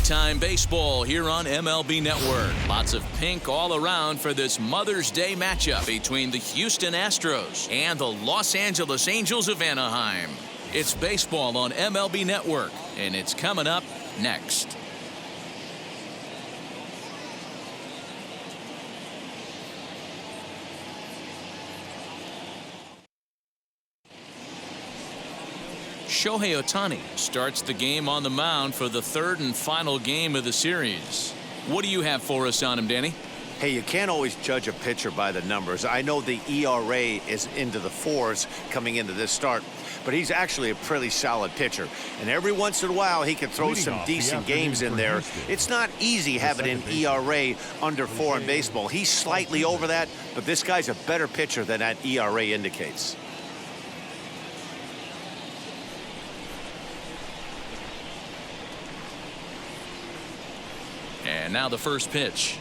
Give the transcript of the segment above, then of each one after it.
Time baseball here on MLB Network. Lots of pink all around for this Mother's Day matchup between the Houston Astros and the Los Angeles Angels of Anaheim. It's baseball on MLB Network, and it's coming up next. Shohei Ohtani starts the game on the mound for the third and final game of the series. What do you have for us on him, Danny? Hey, you can't always judge a pitcher by the numbers. I know the ERA is into the 4s coming into this start, but he's actually a pretty solid pitcher. And every once in a while, he can throw some decent games in there. It's not easy having an ERA under 4 in baseball. He's slightly over that, but this guy's a better pitcher than that ERA indicates. And now the first pitch.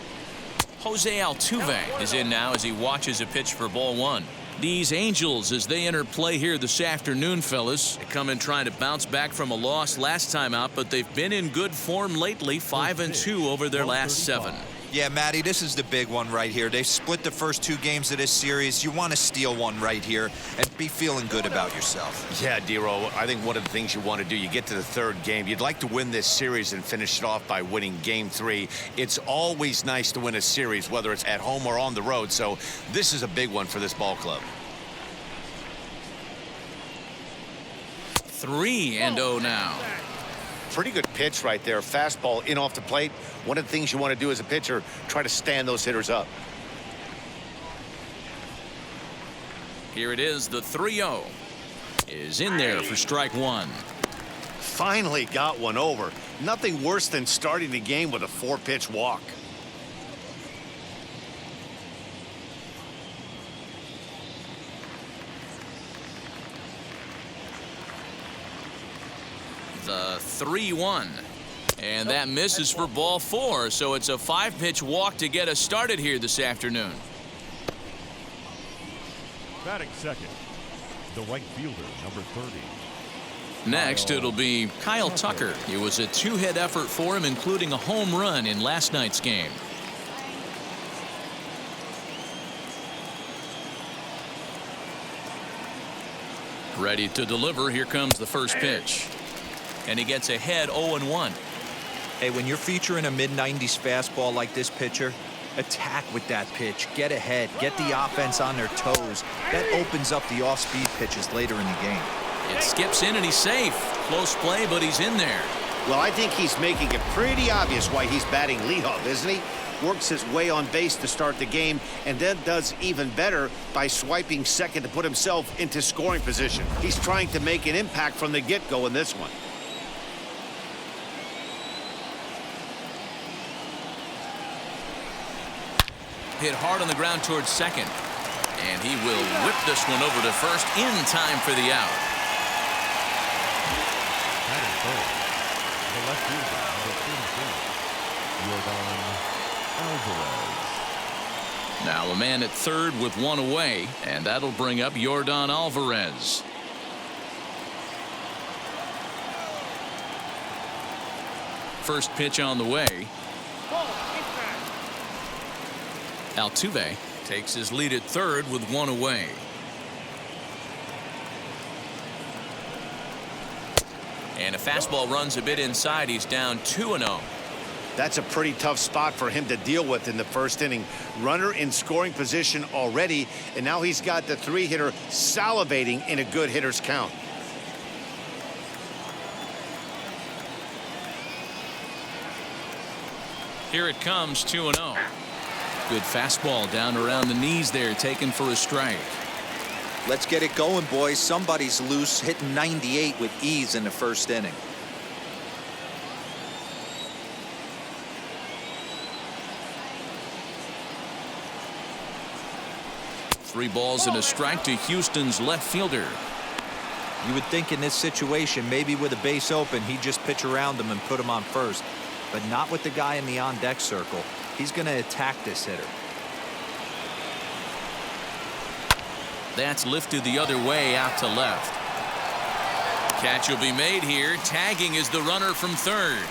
Jose Altuve is in now as he watches a pitch for ball 1. These Angels, as they enter play here this afternoon, fellas, they come in trying to bounce back from a loss last time out, but they've been in good form lately, 5-2 over their last 7. Yeah, Matty, this is the big one right here. They've split the first 2 games of this series. You want to steal one right here and be feeling good about yourself. Yeah, Dero, I think one of the things you want to do, you get to the 3rd game, you'd like to win this series and finish it off by winning game 3. It's always nice to win a series, whether it's at home or on the road, so this is a big one for this ball club. 3-0 now. Pretty good pitch right there. Fastball in off the plate. One of the things you want to do as a pitcher, try to stand those hitters up. Here it is. The 3-0 is in there for strike 1. Finally got one over. Nothing worse than starting the game with a 4-pitch walk. The 3-1, and that misses for ball 4, so it's a 5-pitch walk to get us started here this afternoon. Batting second, the right fielder, number 30. Next, it'll be Kyle Tucker. It was a 2-hit effort for him, including a home run in last night's game. Ready to deliver. Here comes the first pitch. And he gets ahead 0-1. Hey, when you're featuring a mid-90s fastball like this pitcher, attack with that pitch. Get ahead. Get the offense on their toes. That opens up the off-speed pitches later in the game. It skips in and he's safe. Close play, but he's in there. Well, I think he's making it pretty obvious why he's batting leadoff, isn't he? Works his way on base to start the game and then does even better by swiping second to put himself into scoring position. He's trying to make an impact from the get-go in this one. Hit hard on the ground towards second. And he will whip this one over to first in time for the out. Batting third, the left fielder, number 44, Alvarez. Now a man at third with one away, and that'll bring up Yordan Alvarez. First pitch on the way. Altuve takes his lead at third with one away. And a fastball runs a bit inside. He's down 2-0. That's a pretty tough spot for him to deal with in the first inning. Runner in scoring position already, and now he's got the 3-hitter salivating in a good hitter's count. Here it comes, 2-0. Good fastball down around the knees there, taken for a strike. Let's get it going, boys. Somebody's loose, hitting 98 with ease in the first inning. Three balls and a strike to Houston's left fielder. You would think in this situation, maybe with a base open, he'd just pitch around him and put him on first. But not with the guy in the on-deck circle. He's going to attack this hitter. That's lifted the other way out to left. Catch will be made here. Tagging is the runner from third.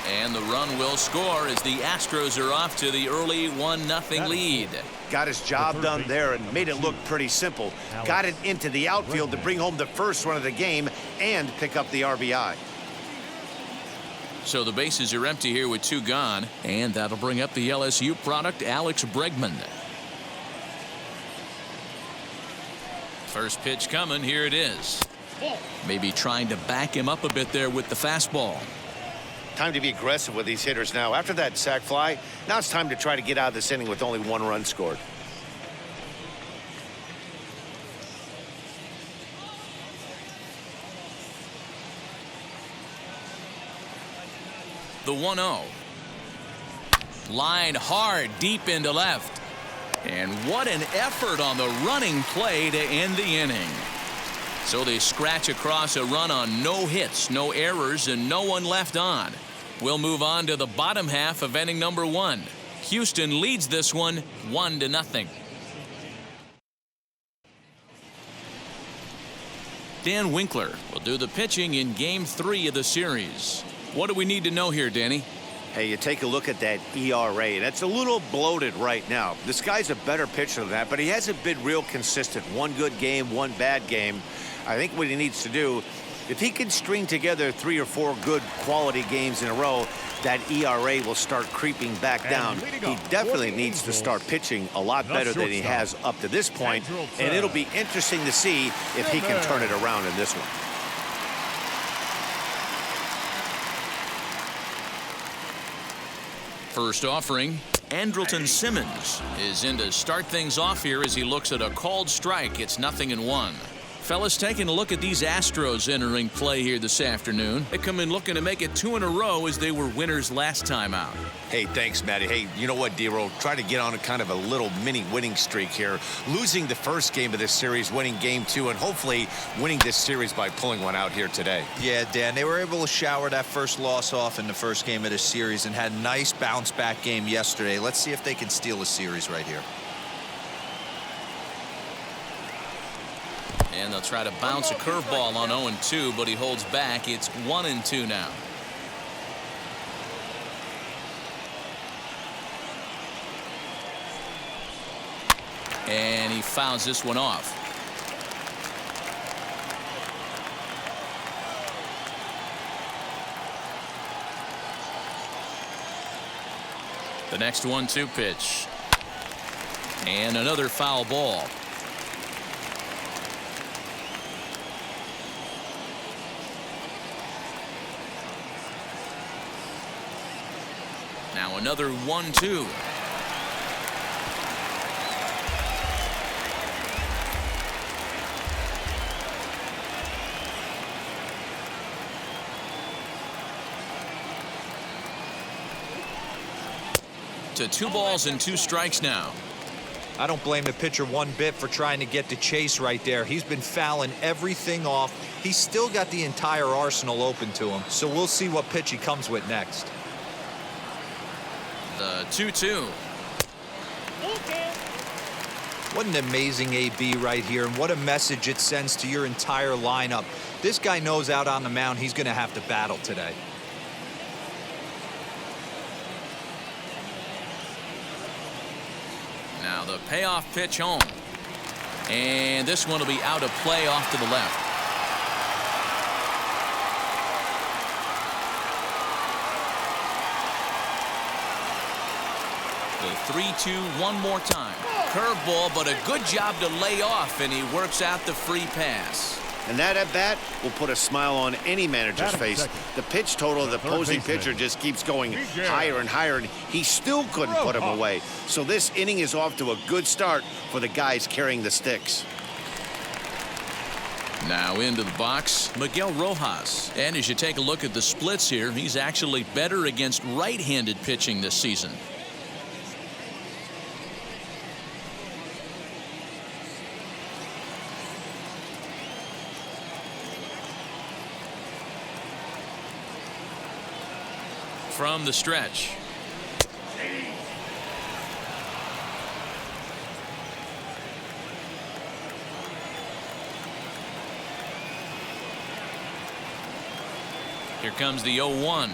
And the run will score as the Astros are off to the early 1-0 lead. Got his job done there and made it look pretty simple. Got it into the outfield to bring home the first run of the game and pick up the RBI. So the bases are empty here with 2 gone, and that'll bring up the LSU product, Alex Bregman. First pitch coming. Here it is. Maybe trying to back him up a bit there with the fastball. Time to be aggressive with these hitters now. After that sac fly, now it's time to try to get out of this inning with only 1 run scored. The 1-0. Line hard deep into left. And what an effort on the running play to end the inning. So they scratch across a run on no hits, no errors, and no one left on. We'll move on to the bottom half of inning number 1. Houston leads this one 1-0. Dan Winkler will do the pitching in Game 3 of the series. What do we need to know here, Danny? Hey, you take a look at that ERA. That's a little bloated right now. This guy's a better pitcher than that, but he hasn't been real consistent. 1 good game, 1 bad game. I think what he needs to do, if he can string together 3 or 4 good quality games in a row, that ERA will start creeping back down. He definitely needs to start pitching a lot better than he has up to this point, and it'll be interesting to see if he can turn it around in this one. First offering, Andrelton Simmons is in to start things off here as he looks at a called strike. It's 0-1. Fellas, taking a look at these Astros entering play here this afternoon. They come in looking to make it 2 in a row as they were winners last time out. Hey, thanks, Matty. Hey, you know what, D-Roll? Try to get on a kind of a little mini winning streak here. Losing the first game of this series, winning Game 2, and hopefully winning this series by pulling one out here today. Yeah, Dan, they were able to shower that first loss off in the first game of this series and had a nice bounce-back game yesterday. Let's see if they can steal a series right here. And they'll try to bounce a curveball on 0-2, but he holds back. It's 1-2 now. And he fouls this one off. The next 1-2 pitch. And another foul ball. Now another 1-2. To 2 balls and 2 strikes now. I don't blame the pitcher one bit for trying to get the chase right there. He's been fouling everything off. He's still got the entire arsenal open to him. So we'll see what pitch he comes with next. The 2-2. What an amazing AB right here, and what a message it sends to your entire lineup. This guy knows out on the mound he's going to have to battle today. Now the payoff pitch home. And this one will be out of play off to the left. The 3-2 one more time. Curveball, but a good job to lay off, and he works out the free pass. And that at bat will put a smile on any manager's face. The pitch total of the opposing pitcher just keeps going higher and higher, and he still couldn't put him away. So this inning is off to a good start for the guys carrying the sticks. Now into the box, Miguel Rojas. And as you take a look at the splits here, he's actually better against right-handed pitching this season. From the stretch. Here comes the 0-1.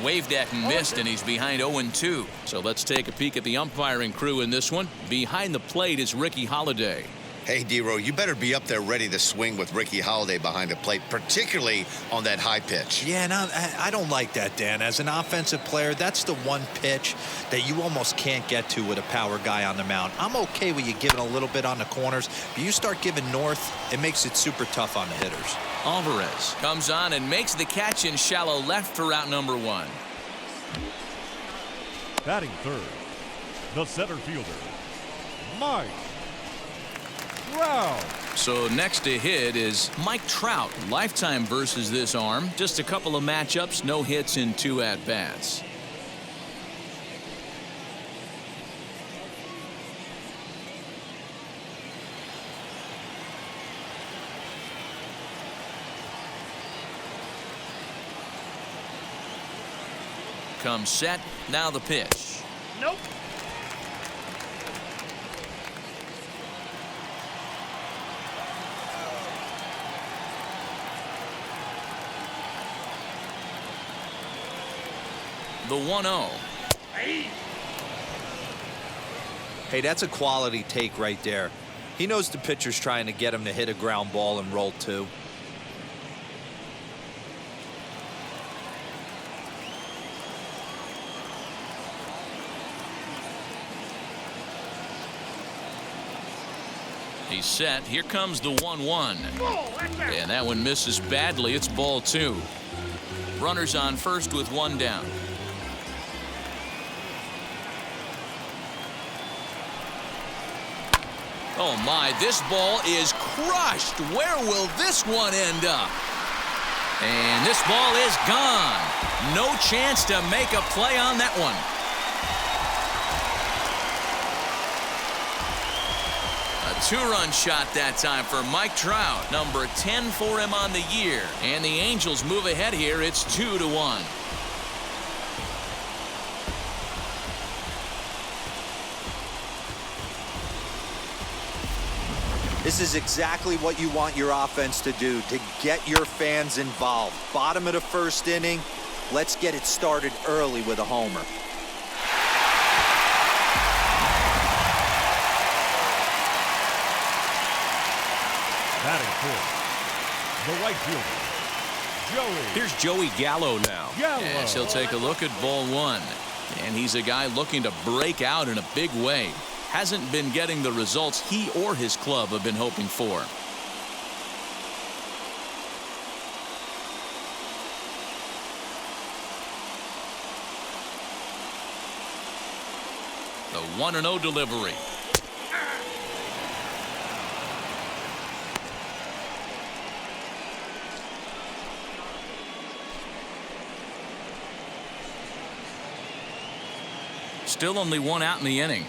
Waved at and missed, and he's behind 0-2. So let's take a peek at the umpiring crew in this one. Behind the plate is Ricky Holiday. Hey, D-Row, you better be up there ready to swing with Ricky Holiday behind the plate, particularly on that high pitch. Yeah, no, I don't like that, Dan. As an offensive player, that's the one pitch that you almost can't get to with a power guy on the mound. I'm okay with you giving a little bit on the corners, but you start giving north, it makes it super tough on the hitters. Alvarez comes on and makes the catch in shallow left for out number 1. Batting third, the center fielder, Mike Trout. So next to hit is Mike Trout. Lifetime versus this arm. Just a couple of matchups, no hits in 2 at-bats. Comes set. Now the pitch. Nope. The 1-0. Hey, that's a quality take right there. He knows the pitcher's trying to get him to hit a ground ball and roll 2. He's set. Here comes the 1-1. And that one misses badly. It's ball 2. Runners on first with 1 down. Oh my, this ball is crushed. Where will this one end up? And this ball is gone. No chance to make a play on that one. A 2-run shot that time for Mike Trout. Number 10 for him on the year. And the Angels move ahead here. It's 2-1. This is exactly what you want your offense to do, to get your fans involved. Bottom of the first inning, let's get it started early with a homer. Batting fourth, the right fielder, Joey. Here's Joey Gallo now. Gallo. Yes, he'll take a look at ball 1. And he's a guy looking to break out in a big way. Hasn't been getting the results he or his club have been hoping for. The 1-0 delivery. Still only 1 out in the inning.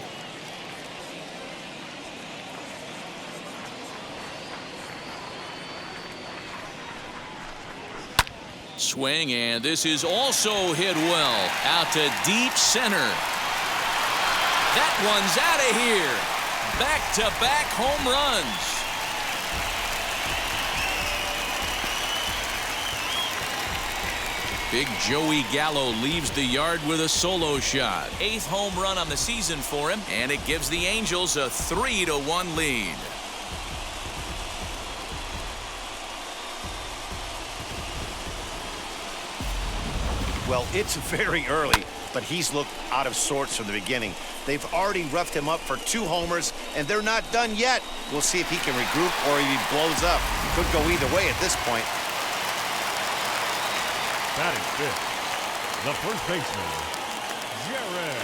Swing, and this is also hit well out to deep center. That one's out of here. Back-to-back home runs. Big Joey Gallo leaves the yard with a solo shot. 8th home run on the season for him, and it gives the Angels a 3-1 lead. Well, it's very early, but he's looked out of sorts from the beginning. They've already roughed him up for 2 homers, and they're not done yet. We'll see if he can regroup or if he blows up. Could go either way at this point. Batting fifth, the first baseman, Jared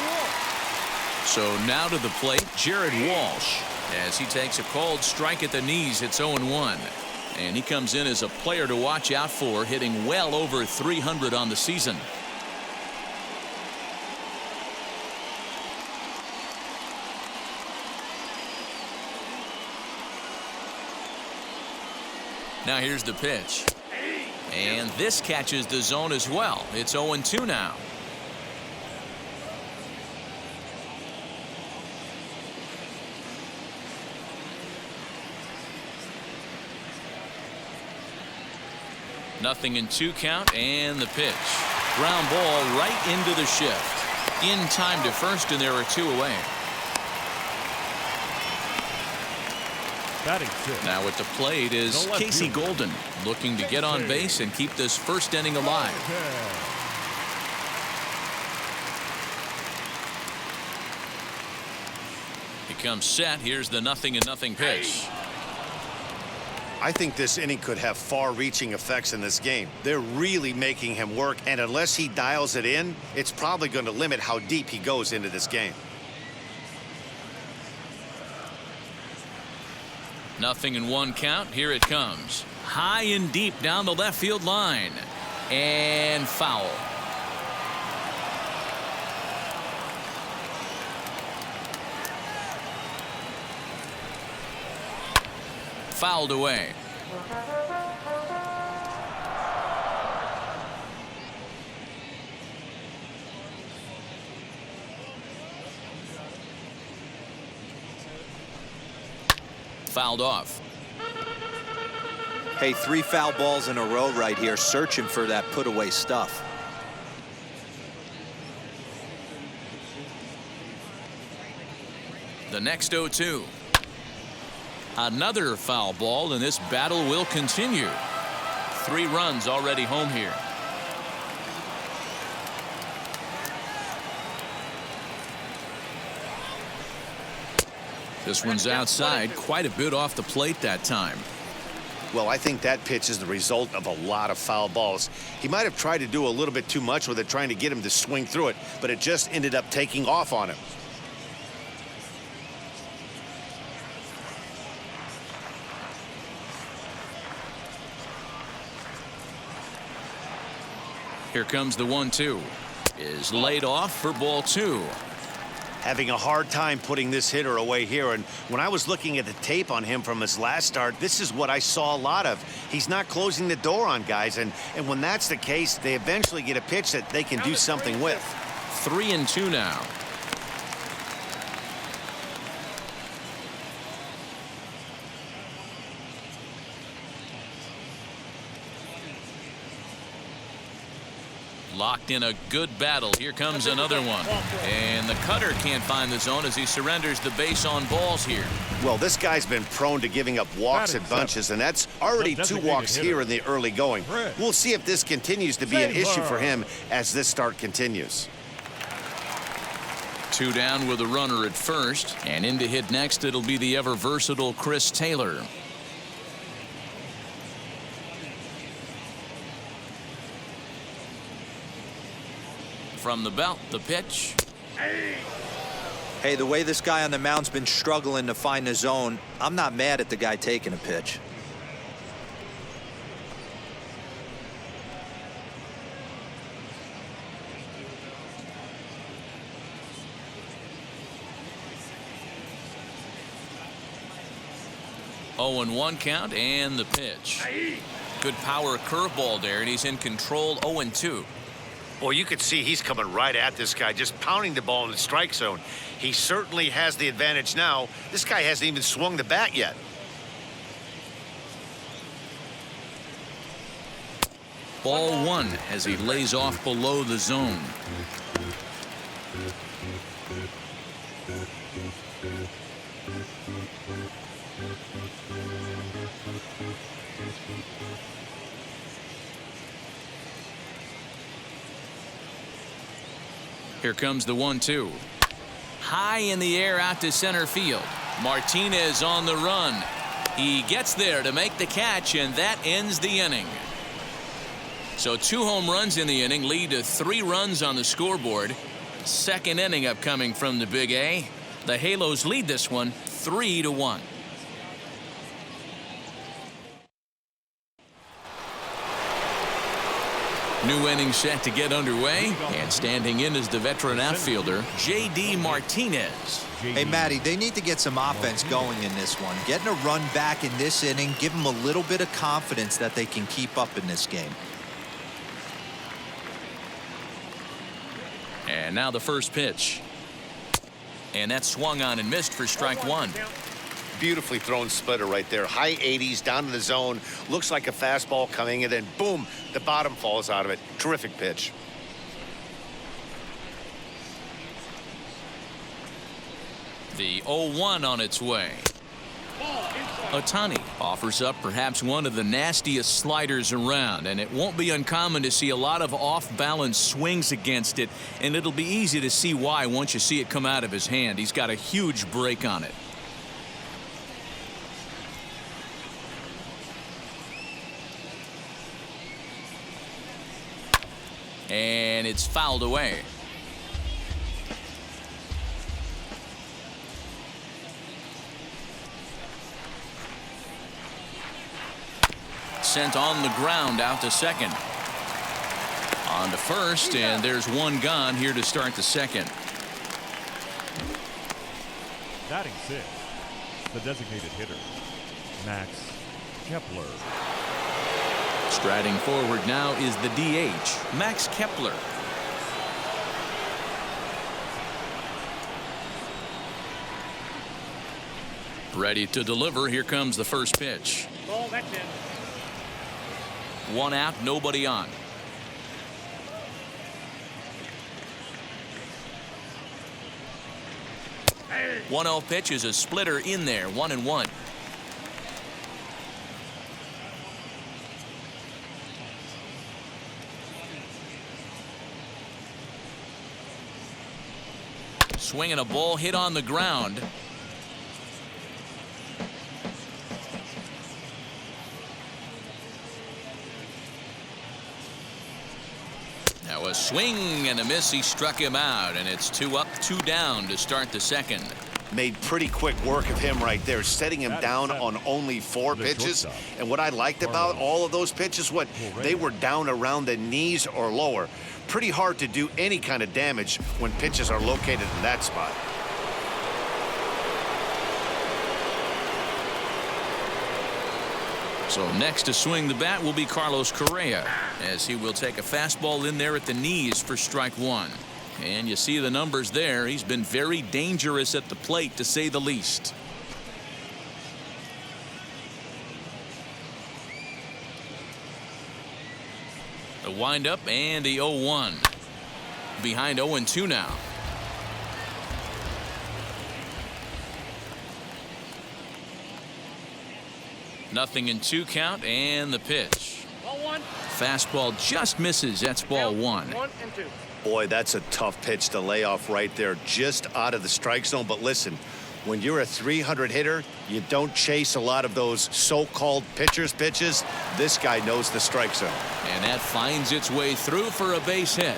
Walsh. So now to the plate, Jared Walsh. As he takes a called strike at the knees, it's 0-1. And he comes in as a player to watch out for, hitting well over 300 on the season. Now here's the pitch. And this catches the zone as well. It's 0-2 now. 0-2 count, and the pitch. Ground ball right into the shift. In time to first, and there are 2 away. Batting 6. Now at the plate is Casey Golden, looking to get on base and keep this first inning alive. He comes set. Here's the 0-0 pitch. I think this inning could have far-reaching effects in this game. They're really making him work, and unless he dials it in, it's probably going to limit how deep he goes into this game. 0-1 count. Here it comes. High and deep down the left field line. And foul. Fouled away. Fouled off. Hey, 3 foul balls in a row right here, searching for that put away stuff. The next 0-2. Another foul ball, and this battle will continue. 3 runs already home here. This one's outside, quite a bit off the plate that time. Well, I think that pitch is the result of a lot of foul balls. He might have tried to do a little bit too much with it, trying to get him to swing through it, but it just ended up taking off on him. Here comes the 1-2. Is laid off for ball 2. Having a hard time putting this hitter away here, and when I was looking at the tape on him from his last start, this is what I saw a lot of. He's not closing the door on guys, and when that's the case, they eventually get a pitch that they can do something with. 3-2 now. Locked in a good battle. Here comes another one. And the cutter can't find the zone as he surrenders the base on balls here. Well, this guy's been prone to giving up walks at bunches, and that's already 2 walks here in the early going. We'll see if this continues to be an issue for him as this start continues. 2 down with a runner at first, and in to hit next it'll be the ever versatile Chris Taylor. From the belt, the pitch. Hey, the way this guy on the mound's been struggling to find the zone, I'm not mad at the guy taking a pitch. Oh, and 1 count, and the pitch. Good power curveball there, and he's in control. 0-2. Well, you can see he's coming right at this guy, just pounding the ball in the strike zone. He certainly has the advantage now. This guy hasn't even swung the bat yet. Ball 1 as he lays off below the zone. Here comes the 1-2. High in the air out to center field. Martinez on the run. He gets there to make the catch, and that ends the inning. So 2 home runs in the inning lead to 3 runs on the scoreboard. Second inning upcoming from the Big A. The Halos lead this one 3-1. New inning set to get underway, and standing in is the veteran outfielder, J.D. Martinez. Hey, Matty, they need to get some offense going in this one. Getting a run back in this inning, give them a little bit of confidence that they can keep up in this game. And now the first pitch. And that swung on and missed for strike 1. Beautifully thrown splitter right there. High 80s, down in the zone. Looks like a fastball coming, and then boom, the bottom falls out of it. Terrific pitch. The 0-1 on its way. Ohtani offers up perhaps one of the nastiest sliders around, and it won't be uncommon to see a lot of off-balance swings against it, and it'll be easy to see why once you see it come out of his hand. He's got a huge break on it. And it's fouled away. Sent on the ground out to second. On to first, and there's one gone here to start the second. Batting sixth, the designated hitter, Max Kepler. Striding forward now is the DH, Max Kepler. Ready to deliver. Here comes the first pitch. Ball, that's in. One out, nobody on. Hey. 1-0 pitch is a splitter in there, 1-1. Swinging a ball hit on the ground. Now a swing and a miss. He struck him out, and it's 2 up, 2 down to start the second. Made pretty quick work of him right there, setting him down on only 4 pitches. And what I liked about all of those pitches, they were down around the knees or lower. Pretty hard to do any kind of damage when pitches are located in that spot. So next to swing the bat will be Carlos Correa, as he will take a fastball in there at the knees for strike 1. And you see the numbers there. He's been very dangerous at the plate, to say the least. The windup and the 0-1. Behind 0-2 now. Nothing in 2 count, and the pitch. Ball 1. Fastball just misses. That's ball 1. 1 and 2. Boy, that's a tough pitch to lay off right there, just out of the strike zone. But listen, when you're a 300 hitter, you don't chase a lot of those so-called pitcher's pitches. This guy knows the strike zone. And that finds its way through for a base hit.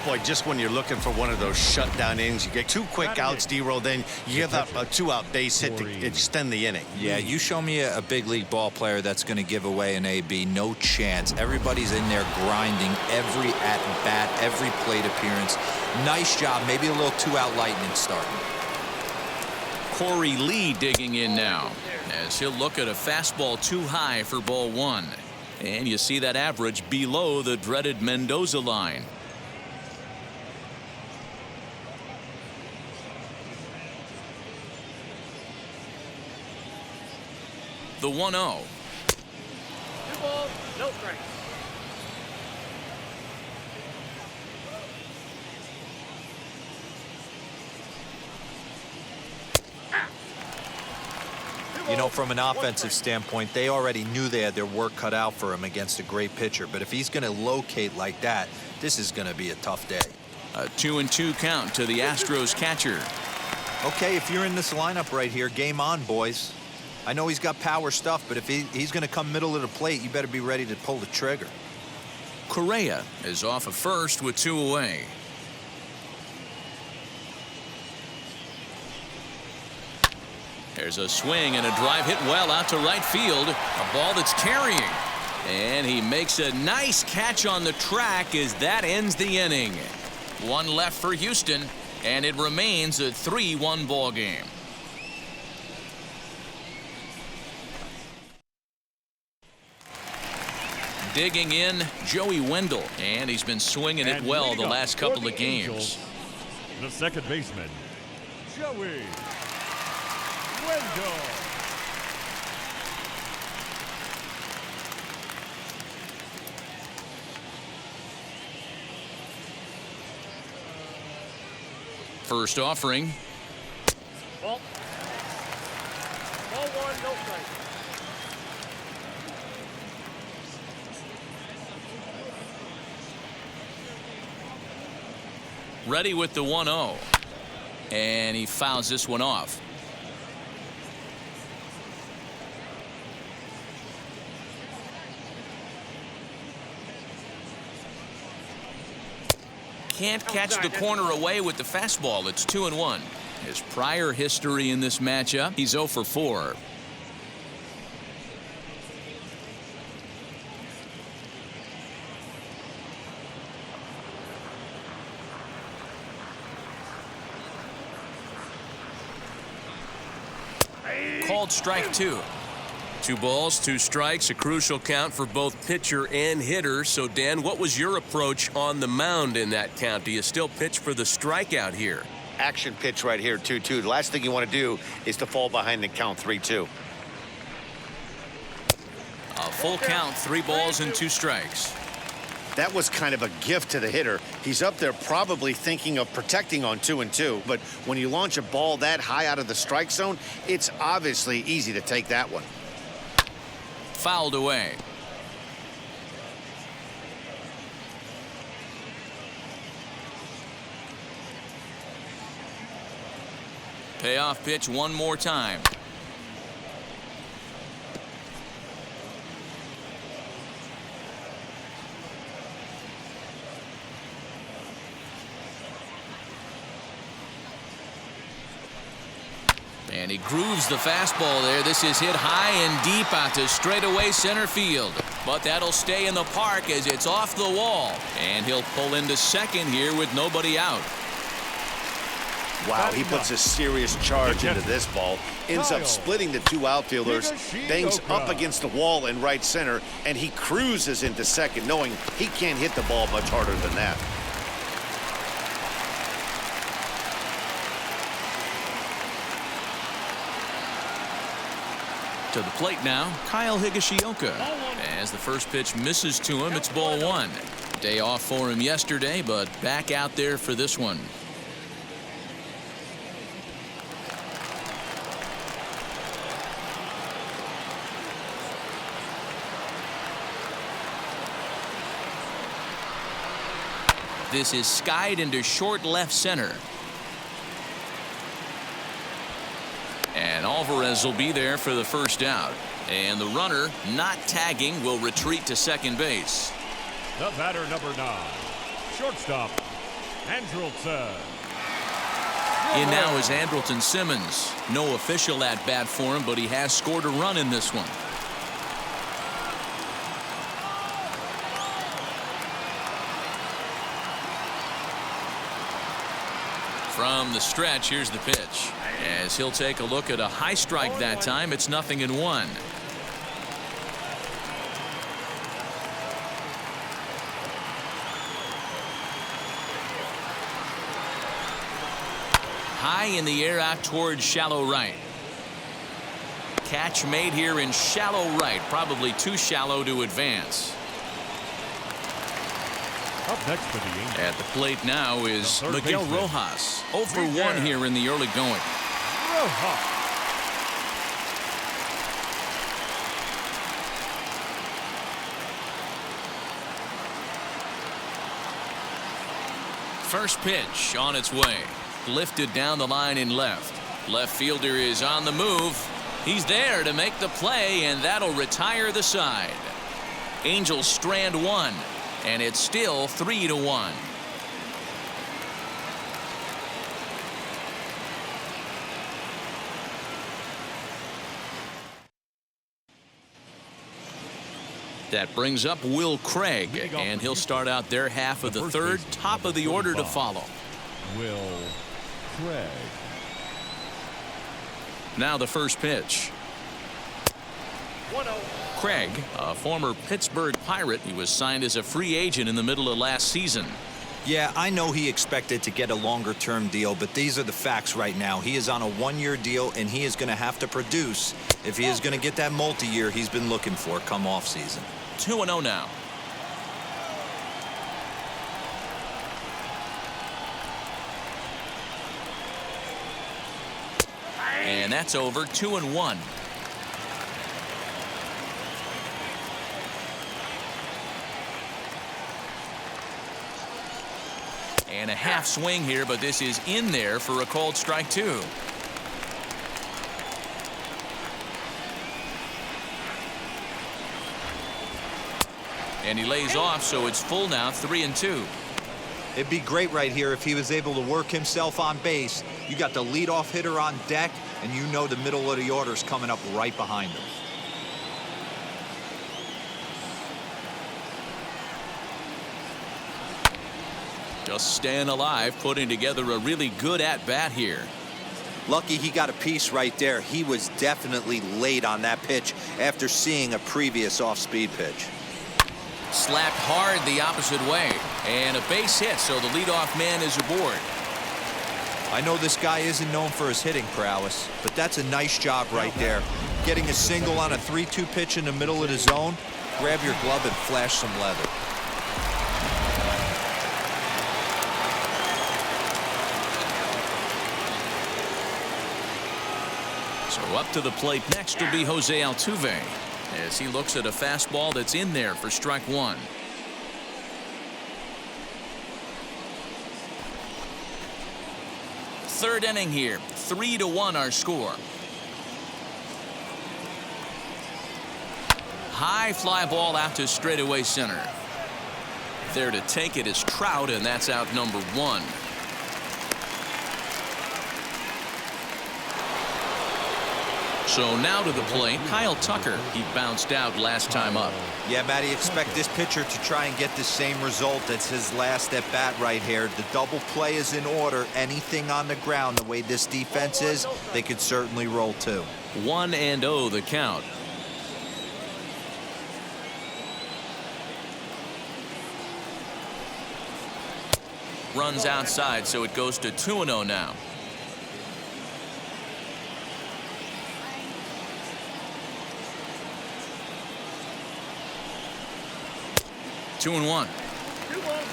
Boy, just when you're looking for one of those shutdown innings, you get 2 quick outs, D-Roll, then you give up a 2-out base hit to extend the inning. Yeah, you show me a big league ball player that's going to give away an AB. No chance. Everybody's in there grinding every at-bat, every plate appearance. Nice job. Maybe a little 2-out lightning starting. Corey Lee digging in now, as he'll look at a fastball too high for ball 1. And you see that average below the dreaded Mendoza line. The 1-0. 2 balls, no strikes. You know, from an offensive standpoint, they already knew they had their work cut out for him against a great pitcher. But if he's going to locate like that, this is going to be a tough day. A 2-2 count to the Astros catcher. Okay, if you're in this lineup right here, game on, boys. I know he's got power stuff, but if he's going to come middle of the plate, you better be ready to pull the trigger. Correa is off of first with 2 away. There's a swing and a drive hit well out to right field. A ball that's carrying. And he makes a nice catch on the track as that ends the inning. 1 left for Houston, and it remains a 3-1 ball game. Digging in, Joey Wendell, and he's been swinging it well the last couple of games. The second baseman, Joey Wendell. First offering. Ball. Ball one, no strike. Ready with the 1-0. And he fouls this one off. Can't catch the corner away with the fastball. It's 2-1. His prior history in this matchup, he's 0 for 4. Called strike 2. 2 balls, 2 strikes, a crucial count for both pitcher and hitter. So, Dan, what was your approach on the mound in that count? Do you still pitch for the strikeout here? Action pitch right here, 2-2. The last thing you want to do is to fall behind the count 3-2. A full count, 3 balls and 2 strikes. That was kind of a gift to the hitter. He's up there probably thinking of protecting on 2-2, but when you launch a ball that high out of the strike zone, it's obviously easy to take that one. Fouled away. Payoff pitch one more time. And he grooves the fastball there. This is hit high and deep out to straightaway center field. But that'll stay in the park as it's off the wall. And he'll pull into second here with nobody out. Wow, he puts a serious charge into this ball. Ends up splitting the 2 outfielders, bangs up against the wall in right center, and he cruises into second, knowing he can't hit the ball much harder than that. To the plate now, Kyle Higashioka. As the first pitch misses to him, it's ball 1. Day off for him yesterday, but back out there for this one. This is skied into short left center. And Alvarez will be there for the first out. And the runner, not tagging, will retreat to second base. The batter, number 9, shortstop, Andrelton. In now is Andrelton Simmons. No official at bat for him, but he has scored a run in this one. From the stretch, here's the pitch. As he'll take a look at a high strike that time, it's 0-1. High in the air out towards shallow right. Catch made here in shallow right, probably too shallow to advance. Up next for the Angels. At the plate now is The third Miguel baseman, Rojas. 0 for 1 here in the early going. Rojas. First pitch on its way. Lifted down the line in left. Left fielder is on the move. He's there to make the play, and that'll retire the side. Angels strand 1. And it's still 3-1. That brings up Will Craig, and he'll start out their half of the third, top of the order to follow. Will Craig. Now the first pitch. 1-0. Craig, a former Pittsburgh Pirate, he was signed as a free agent in the middle of last season. Yeah, I know he expected to get a longer-term deal, but these are the facts right now. He is on a one-year deal, and he is going to have to produce if he is going to get that multi-year he's been looking for come off-season. 2-0 now. And that's over. 2-1. And a half swing here, but this is in there for a called strike 2. And he lays off, so it's full now, 3-2. It'd be great right here if he was able to work himself on base. You got the leadoff hitter on deck, and you know the middle of the order is coming up right behind him. Just staying alive, putting together a really good at-bat here. Lucky he got a piece right there. He was definitely late on that pitch after seeing a previous off-speed pitch. Slapped hard the opposite way. And a base hit, so the leadoff man is aboard. I know this guy isn't known for his hitting prowess, but that's a nice job right there. Getting a single on a 3-2 pitch in the middle of the zone. Grab your glove and flash some leather. So up to the plate next will be Jose Altuve as he looks at a fastball that's in there for strike 1. Third inning here, 3-1 our score. High fly ball out to straightaway center. There to take it is Trout, and that's out number 1. So now to the plate, Kyle Tucker. He bounced out last time up. Yeah, Matty, expect this pitcher to try and get the same result. That's his last at bat right here. The double play is in order. Anything on the ground, the way this defense is, they could certainly roll too. 1-0 the count. Runs outside, so it goes to 2-0 now. Two and 1.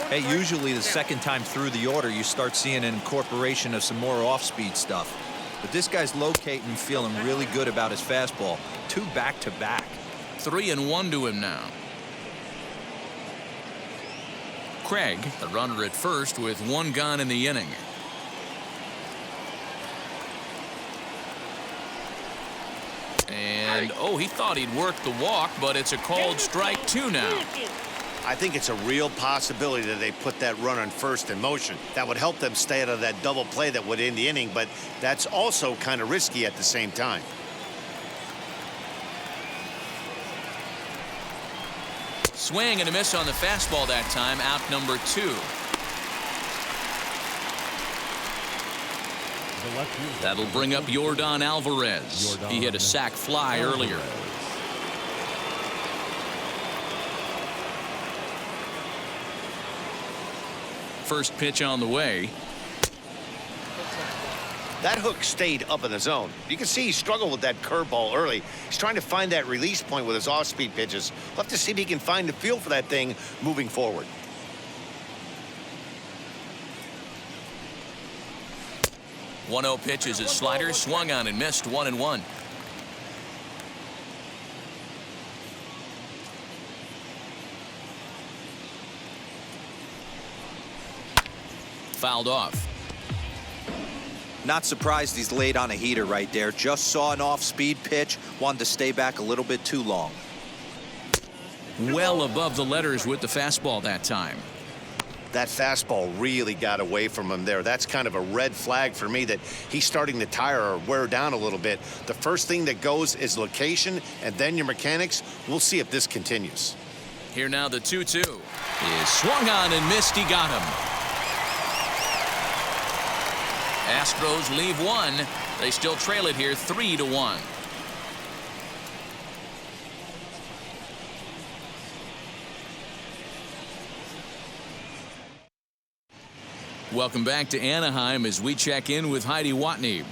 Hey, usually the second time through the order, you start seeing an incorporation of some more off-speed stuff. But this guy's locating and feeling really good about his fastball. 2 back-to-back. 3-1 to him now. Craig, the runner at first with 1 gone in the inning. And, oh, he thought he'd work the walk, but it's a called strike 2 now. I think it's a real possibility that they put that runner on first in motion. That would help them stay out of that double play that would end the inning, but that's also kind of risky at the same time. Swing and a miss on the fastball that time, out number 2. That'll bring up Yordan Alvarez. He hit a sac fly earlier. First pitch on the way. That hook stayed up in the zone. You can see he struggled with that curveball early. He's trying to find that release point with his off-speed pitches. We'll have to see if he can find the feel for that thing moving forward. One-zero pitch is his slider, swung on and missed. 1-1. Fouled off. Not surprised he's laid on a heater right there. Just saw an off-speed pitch. Wanted to stay back a little bit too long. Well above the letters with the fastball that time. That fastball really got away from him there. That's kind of a red flag for me that he's starting to tire or wear down a little bit. The first thing that goes is location and then your mechanics. We'll see if this continues. Here now the 2-2 is swung on and missed. He got him. Astros leave 1. They still trail it here 3-1. Welcome back to Anaheim as we check in with Heidi Watney.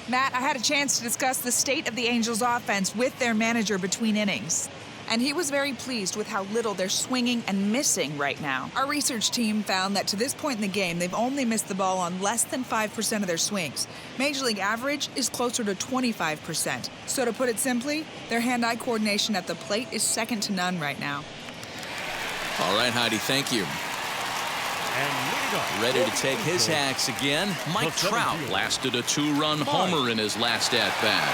Matt, I had a chance to discuss the state of the Angels offense with their manager between innings. And he was very pleased with how little they're swinging and missing right now. Our research team found that to this point in the game, they've only missed the ball on less than 5% of their swings. Major League average is closer to 25%. So to put it simply, their hand-eye coordination at the plate is second to none right now. All right, Heidi, thank you. And Ready to take his hacks again, Mike Trout blasted a 2-run homer in his last at-bat.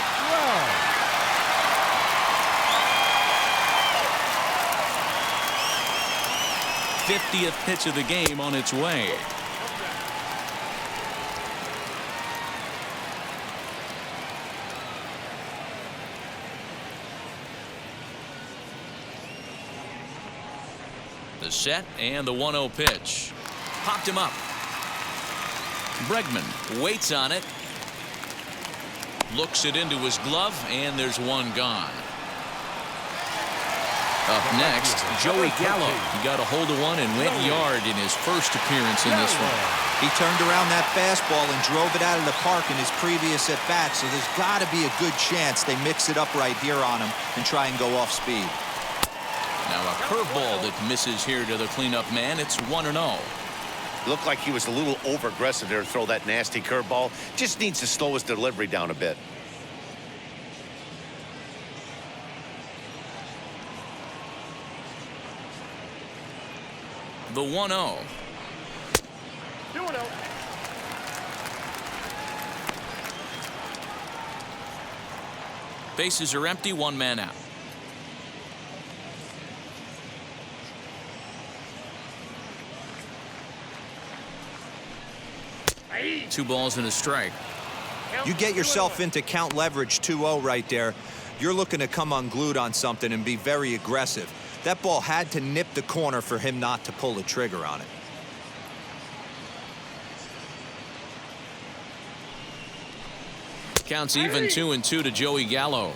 50th pitch of the game on its way. The set and the 1-0 pitch. Popped him up. Bregman waits on it. Looks it into his glove, and there's one gone. Up next, Joey Gallo. He got a hold of one and went yard in his first appearance in this one. He turned around that fastball and drove it out of the park in his previous at-bat, so there's got to be a good chance they mix it up right here on him and try and go off speed. Now a curveball that misses here to the cleanup man. It's 1-0. Looked like he was a little over-aggressive there to throw that nasty curveball. Just needs to slow his delivery down a bit. The 1-0. 2-0. Bases are empty, one man out. Two balls and a strike. You get yourself into count leverage 2-0 right there. You're looking to come unglued on something and be very aggressive. That ball had to nip the corner for him not to pull the trigger on it. Counts even 2-2 to Joey Gallo.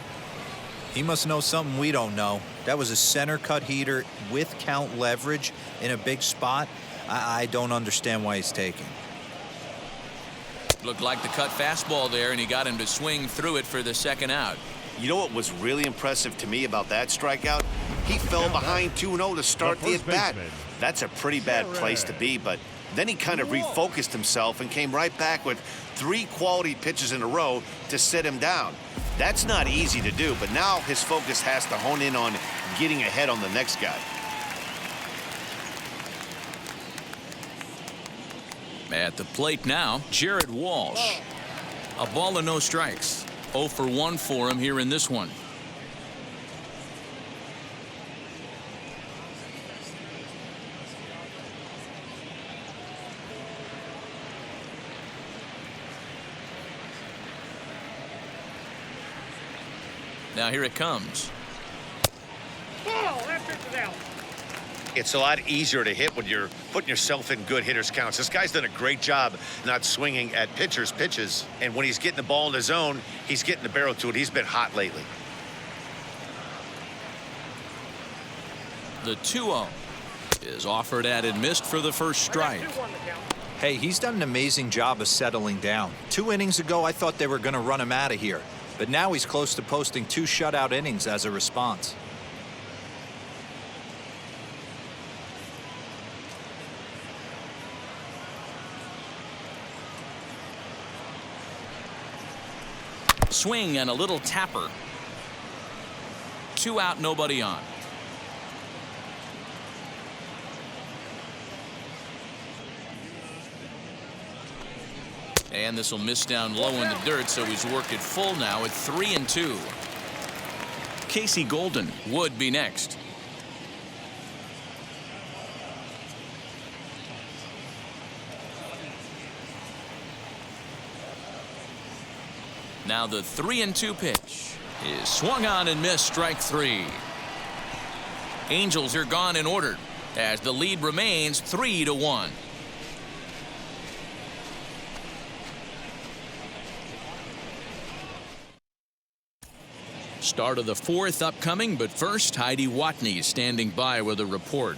He must know something we don't know. That was a center cut heater with count leverage in a big spot. I don't understand why he's taking. Looked like the cut fastball there, and he got him to swing through it for the second out. You know what was really impressive to me about that strikeout? He fell behind 2-0 to start the at-bat. That's a pretty bad place to be, but then he kind of refocused himself and came right back with 3 quality pitches in a row to sit him down. That's not easy to do, but now his focus has to hone in on getting ahead on the next guy. At the plate now, Jared Walsh. A ball and no strikes. 0 for 1 for him here in this one. Now here it comes. Ball. That pitch is out. It's a lot easier to hit when you're putting yourself in good hitters' counts. This guy's done a great job not swinging at pitchers' pitches. And when he's getting the ball in the zone, he's getting the barrel to it. He's been hot lately. The 2-0 is offered at and missed for the first strike. 2-1 the count. Hey, he's done an amazing job of settling down. 2 innings ago, I thought they were going to run him out of here. But now he's close to posting 2 shutout innings as a response. Swing and a little tapper. 2 out, nobody on. And this will miss down low in the dirt, so he's worked it full now at 3-2. Casey Golden would be next. Now the 3-2 pitch is swung on and missed, strike 3. Angels are gone in order as the lead remains 3-1. Start of the 4th upcoming, but first Heidi Watney standing by with a report.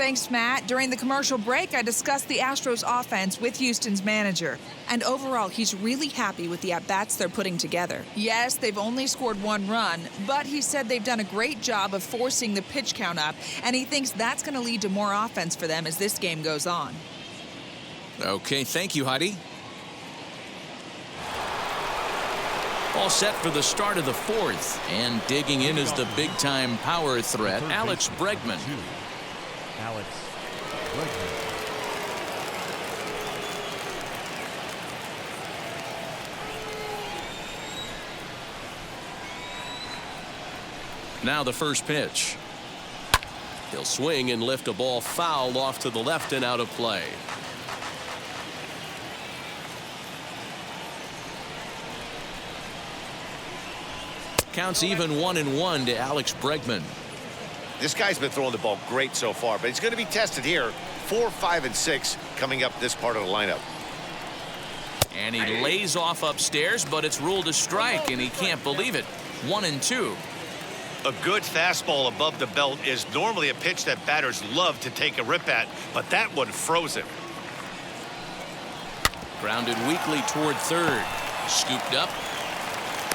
Thanks, Matt. During the commercial break, I discussed the Astros offense with Houston's manager. And overall, he's really happy with the at-bats they're putting together. Yes, they've only scored 1 run, but he said they've done a great job of forcing the pitch count up, and he thinks that's going to lead to more offense for them as this game goes on. Okay, thank you, Heidi. All set for the start of the 4th, and digging in is the big-time power threat, Alex Bregman. Alex Bregman. Now the first pitch. He'll swing and lift a ball foul off to the left and out of play. Counts even 1-1 to Alex Bregman. This guy's been throwing the ball great so far, but he's going to be tested here. 4, 5, and 6 coming up this part of the lineup. And he lays off upstairs, but it's ruled a strike, and he can't believe it. 1-2. A good fastball above the belt is normally a pitch that batters love to take a rip at, but that one froze him. Grounded weakly toward third. Scooped up.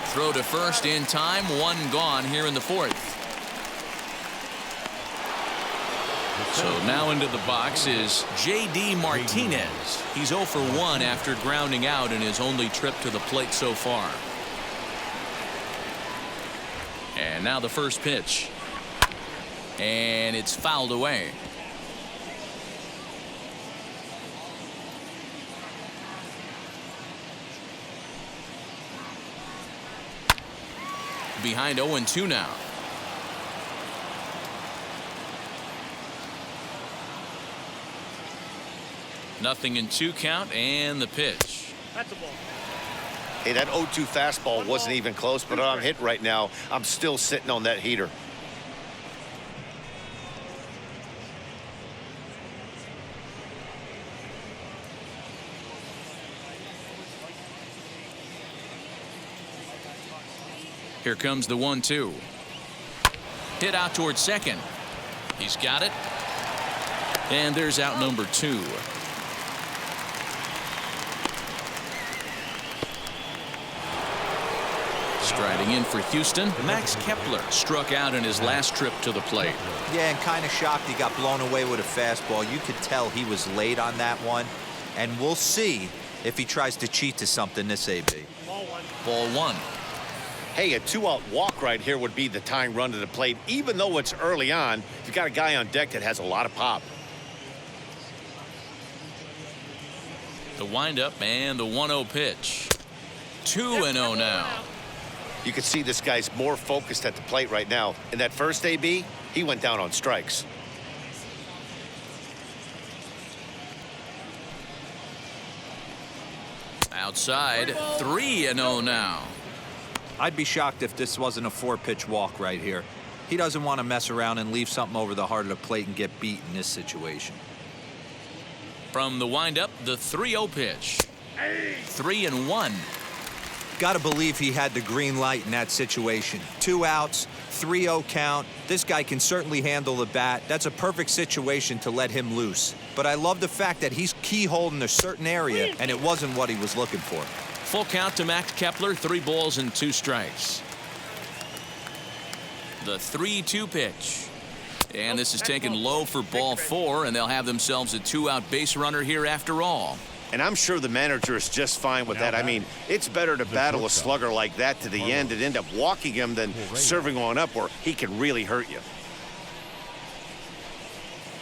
Throw to first in time. 1 gone here in the 4th. So now into the box is J.D. Martinez. He's 0 for 1 after grounding out in his only trip to the plate so far. And now the first pitch. And it's fouled away. Behind 0-2 now. Nothing in 2 count, and the pitch. That's a ball. Hey, that 0-2 fastball wasn't even close, but I'm hit right now. I'm still sitting on that heater. Here comes the 1-2. Hit out towards second. He's got it. And there's out number 2. Striding in for Houston, Max Kepler struck out in his last trip to the plate. Yeah, and kind of shocked he got blown away with a fastball. You could tell he was late on that one. And we'll see if he tries to cheat to something this AB. Ball 1. Hey, a 2-out walk right here would be the tying run to the plate. Even though it's early on, you've got a guy on deck that has a lot of pop. The windup and the 1-0 pitch. 2-0 now. You can see this guy's more focused at the plate right now. In that first AB, he went down on strikes. Outside, 3-0 now. I'd be shocked if this wasn't a 4-pitch walk right here. He doesn't want to mess around and leave something over the heart of the plate and get beat in this situation. From the windup, the 3-0 pitch. 3-1. Got to believe he had the green light in that situation. 2 outs, 3-0 count. This guy can certainly handle the bat. That's a perfect situation to let him loose. But I love the fact that he's keyholed in a certain area, and it wasn't what he was looking for. Full count to Max Kepler, 3 balls and 2 strikes. The 3-2 pitch. And this is taken low for ball 4, and they'll have themselves a 2-out base runner here after all. And I'm sure the manager is just fine with that. I mean, it's better to battle a slugger like that to the end and end up walking him than serving one up where he can really hurt you.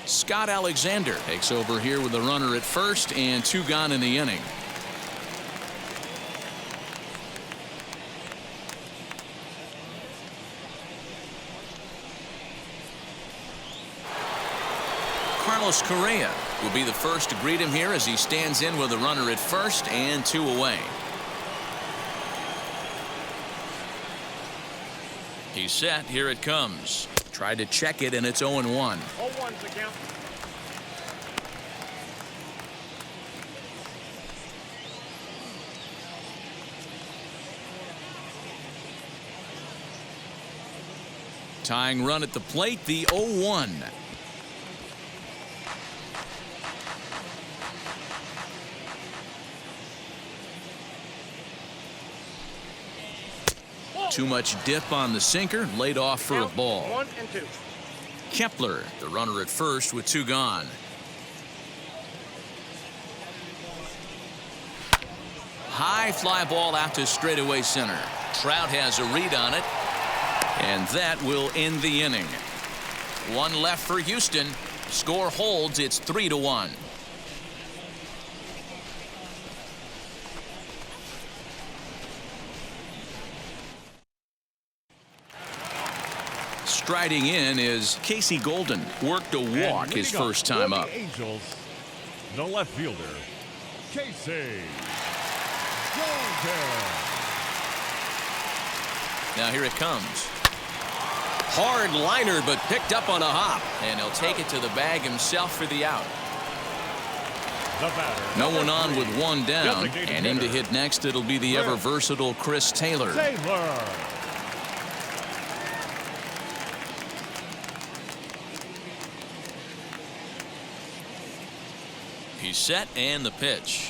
Scott Alexander takes over here with a runner at first and 2 gone in the inning. Carlos Correa will be the first to greet him here as he stands in with a runner at first and 2 away. He's set. Here it comes. Tried to check it, and it's 0-1. 0-1's the count. Tying run at the plate, the 0-1. Too much dip on the sinker, laid off for a Count ball. 1 and 2. Kepler, the runner at first with 2 gone. High fly ball out to straightaway center. Trout has a read on it, and that will end the inning. 1 left for Houston. Score holds. It's 3-1. Striding in is Casey Golden. Worked a walk his first time up. Angels, the left fielder, Casey Golden. Now here it comes. Hard liner, but picked up on a hop. And he'll take it to the bag himself for the out. The batter, No one on with 1 down. Designated And in to hitter. hit next, it'll be the ever versatile Chris Taylor. Taylor. He's set, and the pitch.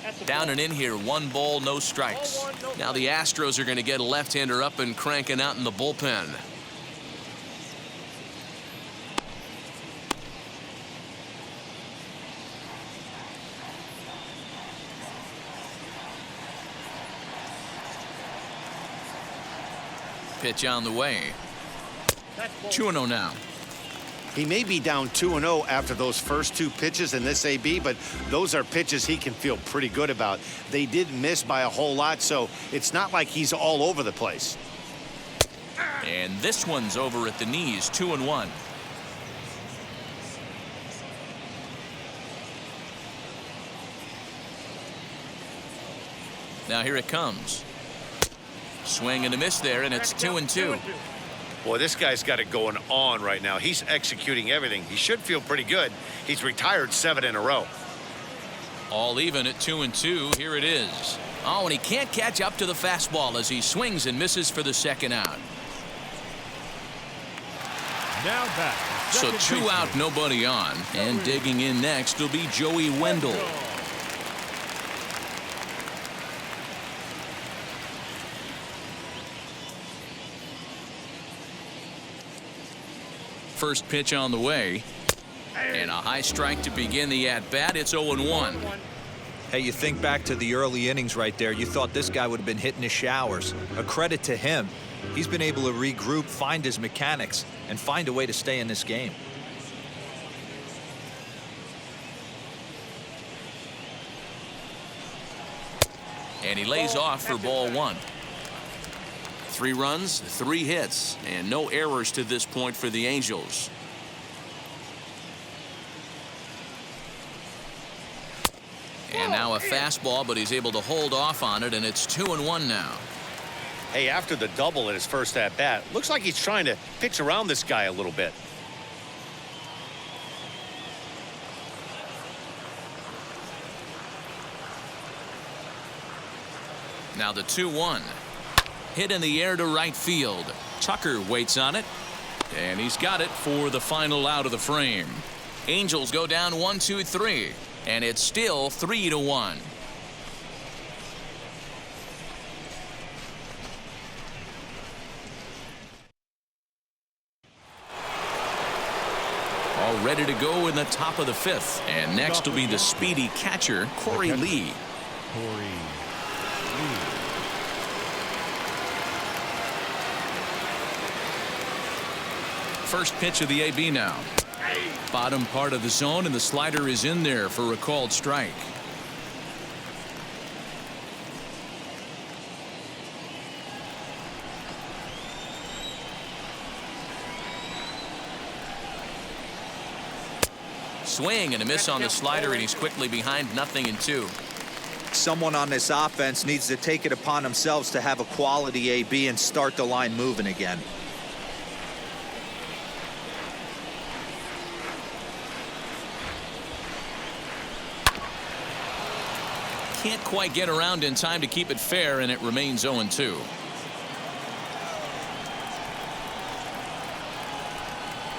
That's a Down ball. and in here, 1 ball, no strikes. Ball 1, no Now the Astros are going to get a left-hander up and cranking out in the bullpen. Pitch on the way. That's ball. 2-0 now. He may be down 2-0 after those first 2 pitches in this AB, but those are pitches he can feel pretty good about. They did miss by a whole lot, so it's not like he's all over the place. And this one's over at the knees, 2-1. Now here it comes. Swing and a miss there, and it's 2-2. Boy, this guy's got it going on right now. He's executing everything. He should feel pretty good. He's retired 7 in a row. All even at 2-2. Here it is. Oh, and he can't catch up to the fastball as he swings and misses for the second out. Now back. So 2 out, nobody on. And digging in next will be Joey Wendell. First pitch on the way. And a high strike to begin the at-bat. It's 0-1. Hey, you think back to the early innings right there. You thought this guy would have been hitting his showers. A credit to him. He's been able to regroup, find his mechanics, and find a way to stay in this game. And he lays off for ball 1. 3 runs, 3 hits, and no errors to this point for the Angels. And now a fastball, but he's able to hold off on it, and it's 2-1 now. Hey, after the double in his first at-bat, looks like he's trying to pitch around this guy a little bit. Now the 2-1. Hit in the air to right field. Tucker waits on it, and he's got it for the final out of the frame. Angels go down 1-2-3, and it's still 3-1. All ready to go in the top of the 5th, and next will be the speedy catcher, Corey Lee. Corey Lee. First pitch of the AB now. Bottom part of the zone, and the slider is in there for a called strike. Swing and a miss on the slider, and he's quickly behind 0-2. Someone on this offense needs to take it upon themselves to have a quality AB and start the line moving again. Can't quite get around in time to keep it fair, and it remains 0-2.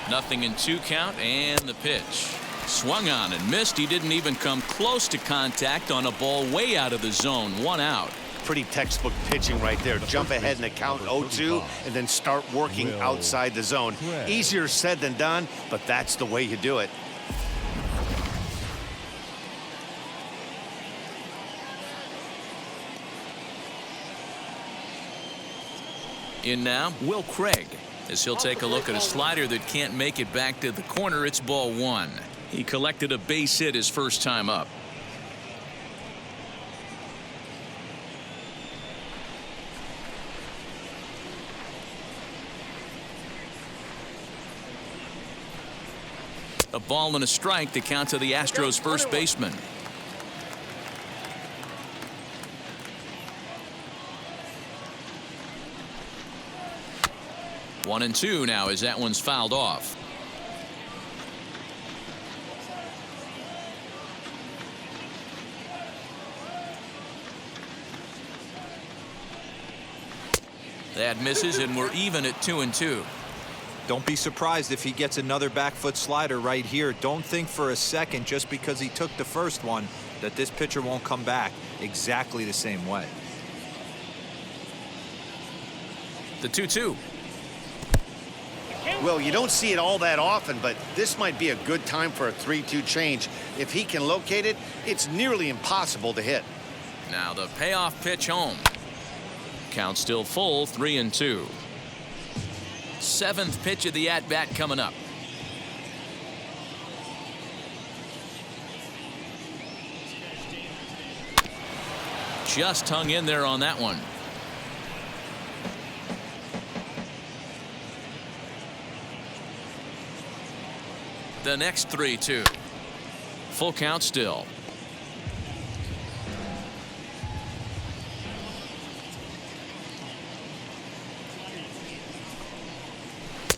Nothing in 2 count, and the pitch. Swung on and missed. He didn't even come close to contact on a ball way out of the zone. 1 out. pretty textbook pitching right there. Jump ahead in the count 0-2 and then start working outside the zone. Easier said than done, but that's the way you do it. In now, Will Craig, as he'll take a look at a slider that can't make it back to the corner. It's ball one. He collected a base hit his first time up. A ball and a strike to count to the Astros first baseman. One and two now as that one's fouled off. That misses, and we're even at 2-2. Don't be surprised if he gets another back foot slider right here. Don't think for a second, just because he took the first one, that this pitcher won't come back exactly the same way. The 2-2. Well, you don't see it all that often, but this might be a good time for a 3-2 change. If he can locate it, it's nearly impossible to hit. Now the payoff pitch home. Count still full, 3-2. Seventh pitch of the at-bat coming up. Just hung in there on that one. The next 3-2. Full count still.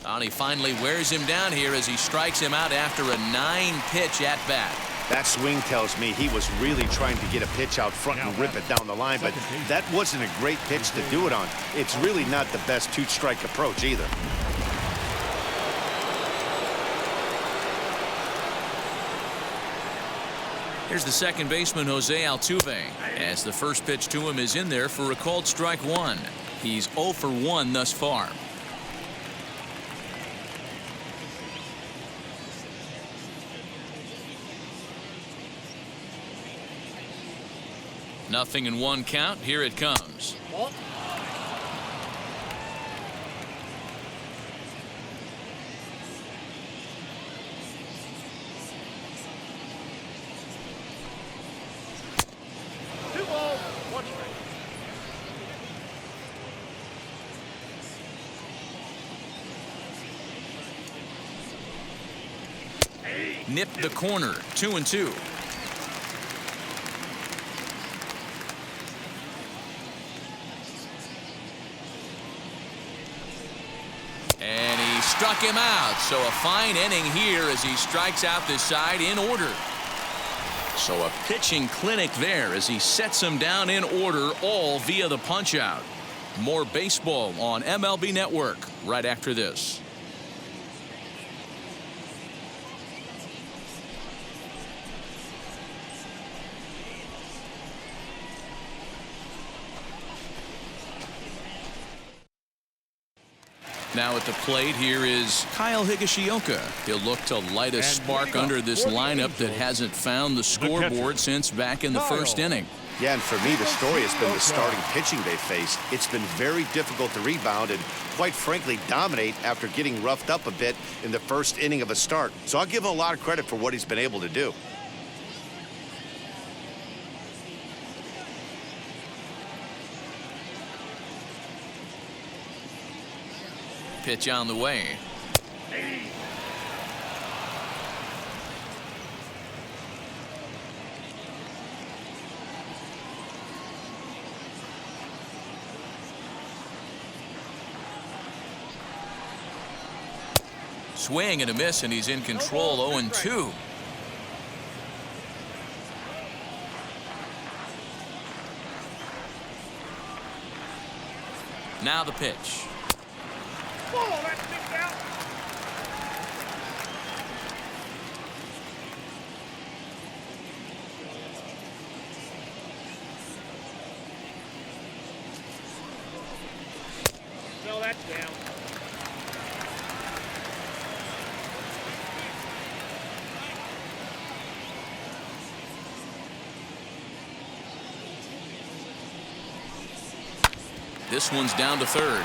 And he finally wears him down here as he strikes him out after a 9-pitch at bat. That swing tells me he was really trying to get a pitch out front and rip it down the line, but that wasn't a great pitch to do it on. It's really not the best two-strike approach either. Here's the second baseman, Jose Altuve, as the first pitch to him is in there for a called strike one. He's 0 for 1 thus far. Nothing in one count. Here it comes. Nipped the corner. 2-2. And he struck him out. So a fine inning here as he strikes out this side in order. So a pitching clinic there as he sets him down in order, all via the punch out. More baseball on MLB Network right after this. Now at the plate here is Kyle Higashioka. He'll look to light a spark under this lineup that hasn't found the scoreboard since back in the first inning. Yeah, and for me, the story has been the starting pitching they faced. It's been very difficult to rebound and, quite frankly, dominate after getting roughed up a bit in the first inning of a start. So I'll give him a lot of credit for what he's been able to do. Pitch on the way. Swing and a miss, and he's in control. 0-2. Now the pitch. that's down. This one's down to third.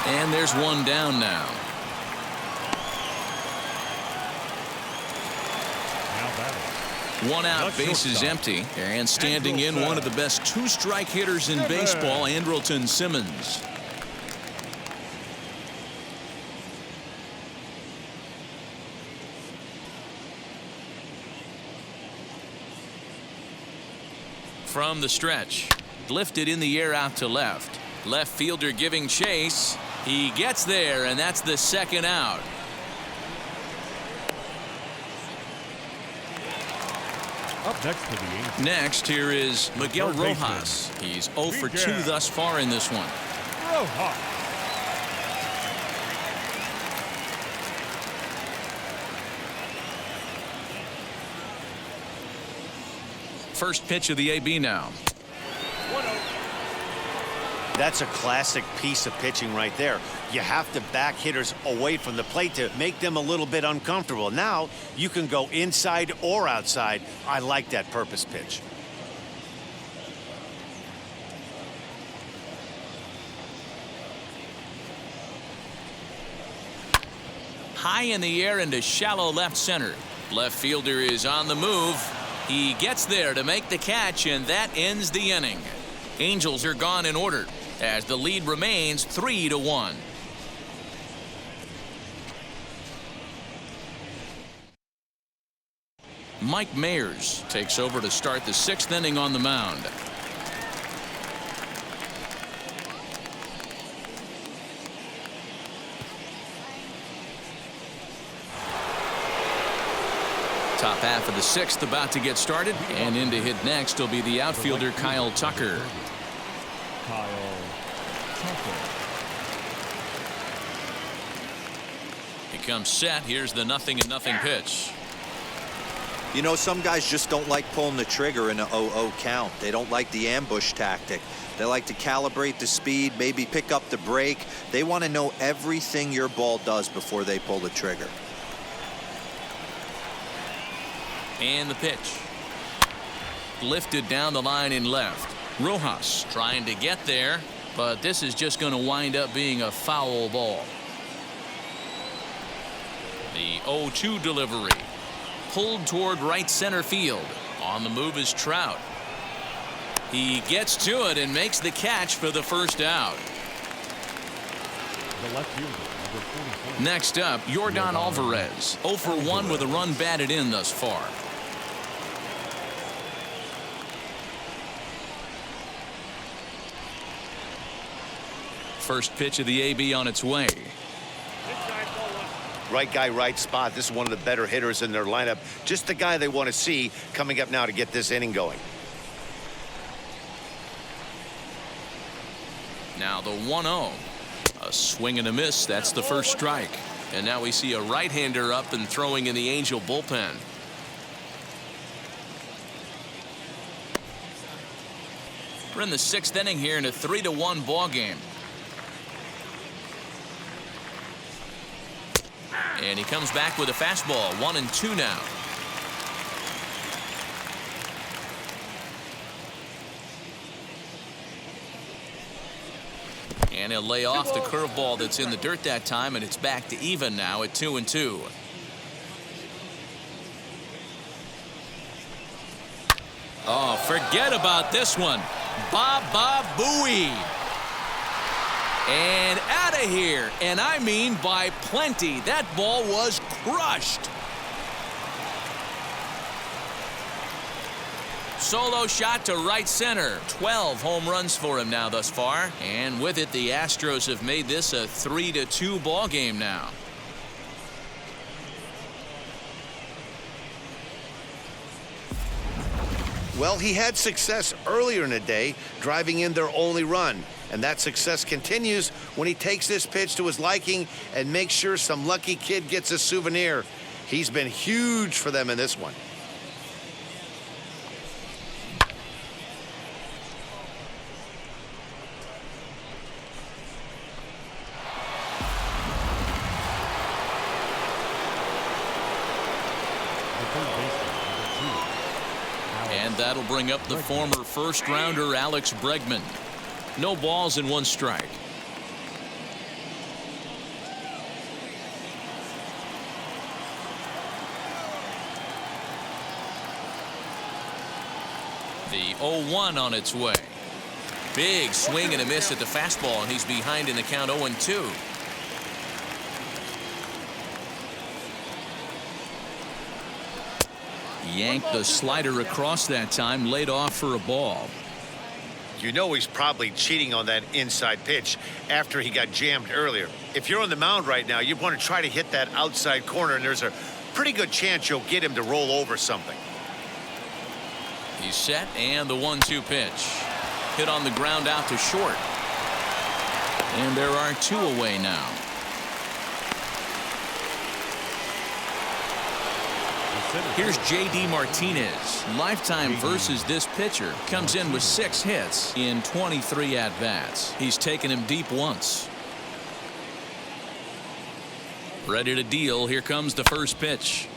And there's one down now. One out, base is empty. And standing in, one of the best two-strike hitters in baseball, Andrelton Simmons. From the stretch, lifted in the air out to left. Left fielder giving chase. He gets there, and that's the second out. Up next to the Angels. Next, here is Miguel Rojas. He's 0 for 2 thus far in this one. Rojas. First pitch of the AB now. That's a classic piece of pitching right there. You have to back hitters away from the plate to make them a little bit uncomfortable. Now you can go inside or outside. I like that purpose pitch. High in the air into shallow left center. Left fielder is on the move. He gets there to make the catch, and that ends the inning. Angels are gone in order as the lead remains 3-1. Mike Mayers takes over to start the 6th inning on the mound. Top half of the 6th about to get started, and in to hit next will be the outfielder Kyle Tucker. He comes set. Here's the 0-0 pitch. You know, some guys just don't like pulling the trigger in an 0-0 count. They don't like the ambush tactic. They like to calibrate the speed, maybe pick up the brake. They want to know everything your ball does before they pull the trigger. And the pitch. Lifted down the line in left. Rojas trying to get there, but this is just going to wind up being a foul ball. The 0-2 delivery. Pulled toward right center field. On the move is Trout. He gets to it and makes the catch for the first out. The left fielder, number 44. Next up, Yordan Alvarez. 0 for 1 with a run batted in thus far. First pitch of the AB on its way. Right guy, right spot. This is one of the better hitters in their lineup. Just the guy they want to see coming up now to get this inning going. Now the 1-0. A swing and a miss. That's the first strike. And now we see a right-hander up and throwing in the Angel bullpen. We're in the 6th inning here in a 3-1 ball game. And he comes back with a fastball. 1-2 now. And he'll lay off the curveball that's in the dirt that time, and it's back to even now at 2-2. Oh, forget about this one. Baba Booey. And out of here, and I mean by plenty. That ball was crushed. Solo shot to right center. 12 home runs for him now thus far. And with it, the Astros have made this a 3-2 ball game now. Well, he had success earlier in the day, driving in their only run. And that success continues when he takes this pitch to his liking and makes sure some lucky kid gets a souvenir. He's been huge for them in this one. And that'll bring up the former first-rounder Alex Bregman. No balls and 1 strike. The 0-1 on its way. Big swing and a miss at the fastball, and he's behind in the count 0-2. Yanked the slider across that time, laid off for a ball. You know he's probably cheating on that inside pitch after he got jammed earlier. If you're on the mound right now, you want to try to hit that outside corner, and there's a pretty good chance you'll get him to roll over something. He's set, and the 1-2 pitch. Hit on the ground out to short. And there are 2 away now. Here's J.D. Martinez. Lifetime versus this pitcher. Comes in with 6 hits in 23 at-bats. He's taken him deep once. Ready to deal. Here comes the first pitch.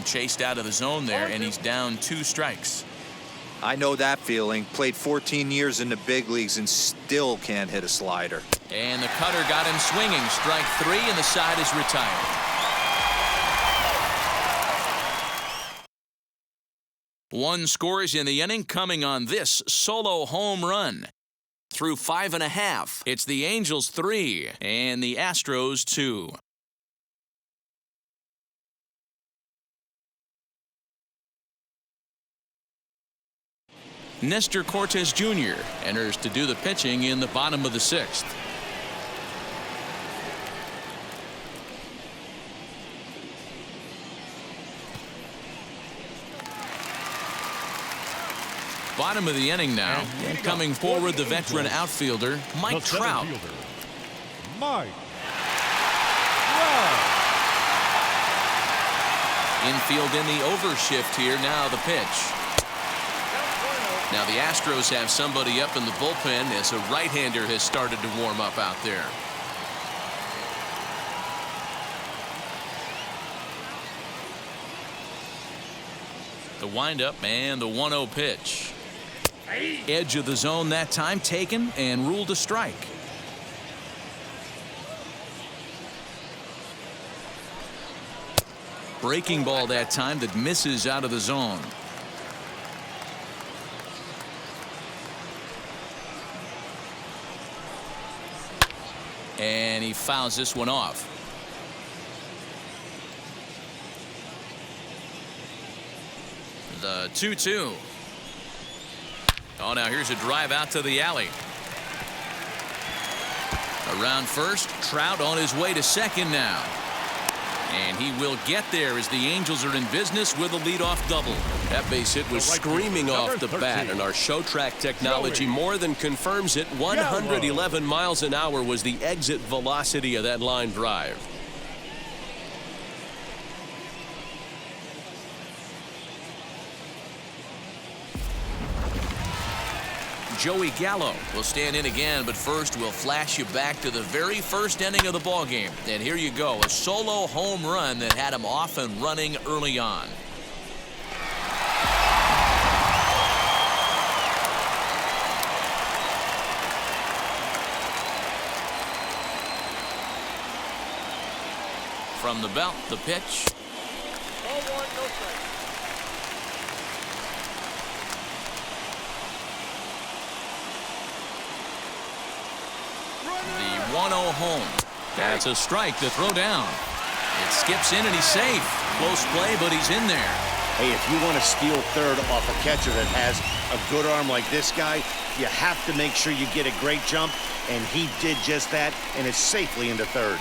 Chased out of the zone there, and he's down 2 strikes. I know that feeling. Played 14 years in the big leagues and still can't hit a slider. And the cutter got him swinging. Strike 3, and the side is retired. One scores in the inning, coming on this solo home run. Through 5 1/2, it's the Angels 3 and the Astros 2. Nestor Cortes Jr. enters to do the pitching in the bottom of the 6th. Bottom of the inning now. Coming forward, the veteran outfielder, Mike Trout. Mike Infield in the overshift here. Now the pitch. Now the Astros have somebody up in the bullpen as a right-hander has started to warm up out there. The windup and the 1-0 pitch. Edge of the zone that time, taken and ruled a strike. Breaking ball that time that misses out of the zone. And he fouls this one off. The 2-2. Oh, now here's a drive out to the alley. Around first, Trout on his way to second now. And he will get there as the Angels are in business with a leadoff double. That base hit was screaming off the bat, and our show track technology more than confirms it. 111 miles an hour was the exit velocity of that line drive. Joey Gallo will stand in again, but first we'll flash you back to the very first inning of the ballgame. And here you go, a solo home run that had him off and running early on. From the belt, the pitch. Ball 1, no strike. The 1-0 home. That's a strike to throw down. It skips in and he's safe. Close play, but he's in there. Hey, if you want to steal third off a catcher that has a good arm like this guy, you have to make sure you get a great jump, and he did just that, and is safely into third.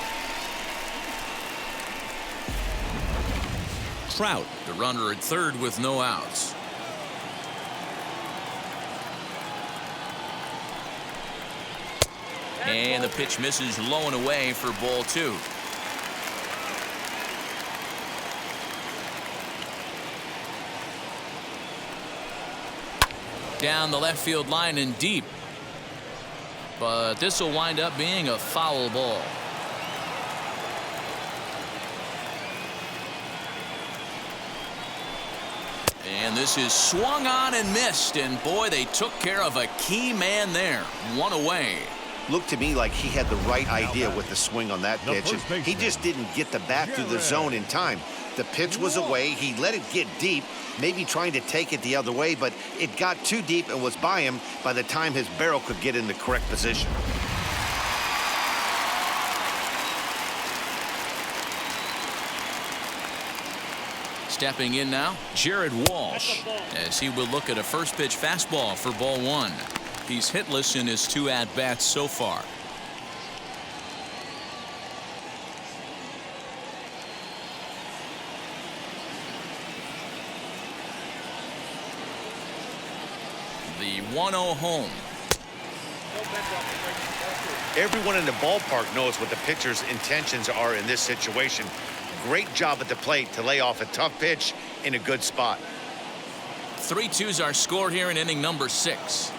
Trout, the runner at third with no outs. And the pitch misses low and away for ball 2. Down the left field line and deep. but this will wind up being a foul ball. And this is swung on and missed, and boy, they took care of a key man there. One away. Looked to me like he had the right idea with the swing on that pitch. And he just didn't get the bat through the zone in time. The pitch was away. He let it get deep, maybe trying to take it the other way, but it got too deep and was by him by the time his barrel could get in the correct position. Stepping in now, Jared Walsh, as he will look at a first pitch fastball for ball one. He's hitless in his 2 at-bats so far. The 1-0 home. Everyone in the ballpark knows what the pitcher's intentions are in this situation. Great job at the plate to lay off a tough pitch in a good spot. 3-2s are scored here in inning number 6.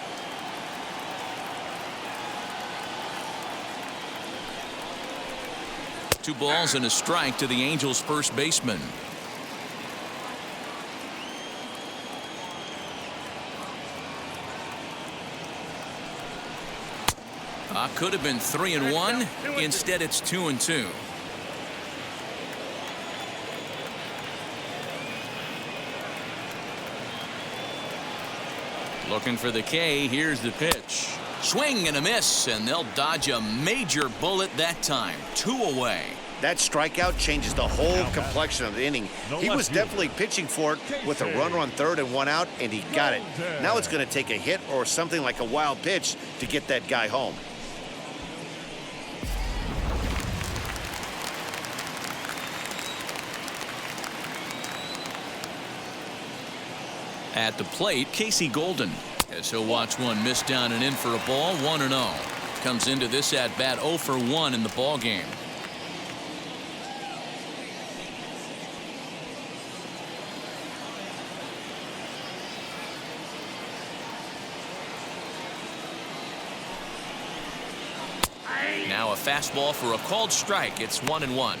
Two balls and a strike to the Angels' first baseman. Could have been 3-1. Instead, it's 2-2. Looking for the K. Here's the pitch. Swing and a miss, and they'll dodge a major bullet that time. 2 away. That strikeout changes the whole complexion of the inning. He was definitely pitching for it with a runner on third and 1 out, and he got it. Now it's going to take a hit or something like a wild pitch to get that guy home. At the plate, Casey Golden, as he'll watch one miss down and in for a ball. 1-0. Comes into this at bat 0 for 1 in the ball game. Now a fastball for a called strike. It's 1-1.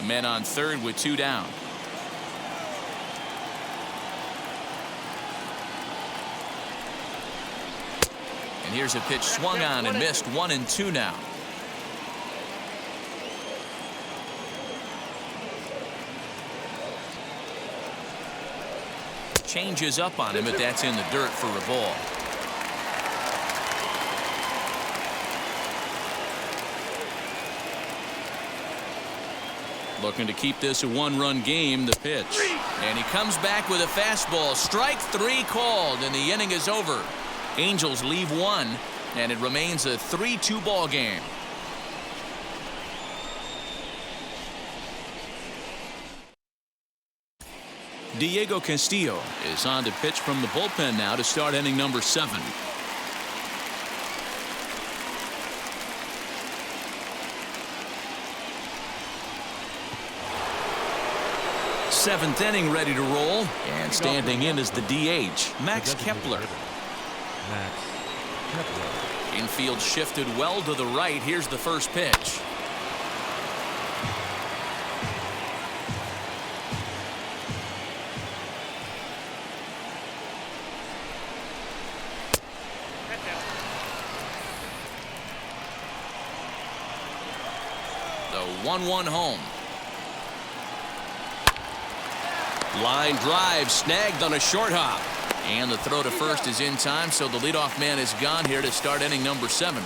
Men on third with 2 down. And here's a pitch swung on and missed. 1-2 now. Changes up on him, but that's in the dirt for a ball. Looking to keep this a 1-run game. The pitch. And he comes back with a fastball. Strike 3 called, and the inning is over. Angels leave 1, and it remains a 3-2 ball game. Diego Castillo is on to pitch from the bullpen now to start inning number 7. Seventh inning ready to roll, and standing in is the DH, Max Kepler. Infield shifted well to the right. Here's the first pitch. The 1-1 home. Line drive snagged on a short hop. And the throw to first is in time, so the leadoff man is gone here to start inning number 7.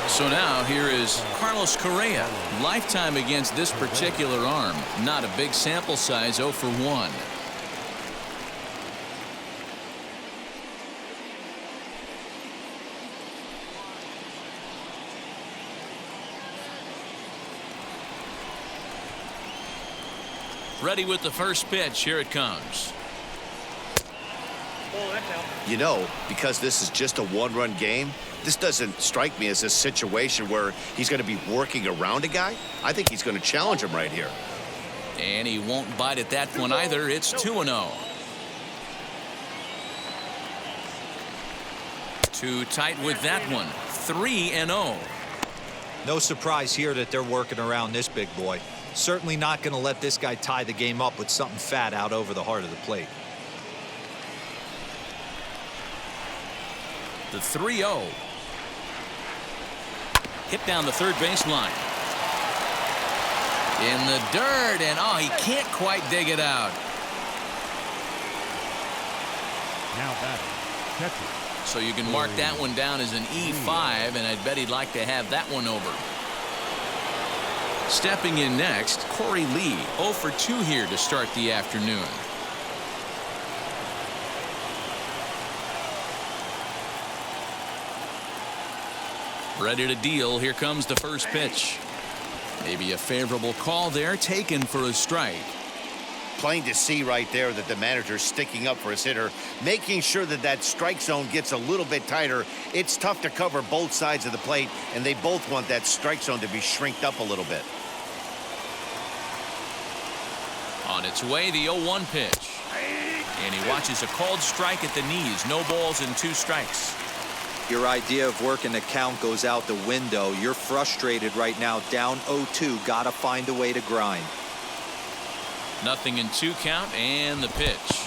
So now here is Carlos Correa. Lifetime against this particular arm. Not a big sample size, 0 for 1. Ready with the first pitch. Here it comes. You know, because this is just a one-run game, this doesn't strike me as a situation where he's going to be working around a guy. I think he's going to challenge him right here. And he won't bite at that one either. It's 2-0. Too tight with that one. 3-0. No surprise here that they're working around this big boy. Certainly not going to let this guy tie the game up with something fat out over the heart of the plate. The 3-0. Hit down the third baseline. In the dirt, and oh, he can't quite dig it out. Now batting, catcher. So you can mark that one down as an E5, and I'd bet he'd like to have that one over. Stepping in next, Corey Lee, 0 for 2 here to start the afternoon. Ready to deal. Here comes the first pitch. Maybe a favorable call there, taken for a strike. Plain to see right there that the manager's sticking up for his hitter, making sure that that strike zone gets a little bit tighter. It's tough to cover both sides of the plate, and they both want that strike zone to be shrinked up a little bit. On its way, the 0-1 pitch. And he watches a called strike at the knees. No balls and 2 strikes. Your idea of working the count goes out the window. You're frustrated right now, down 0-2. Got to find a way to grind. 0-2 count, and the pitch.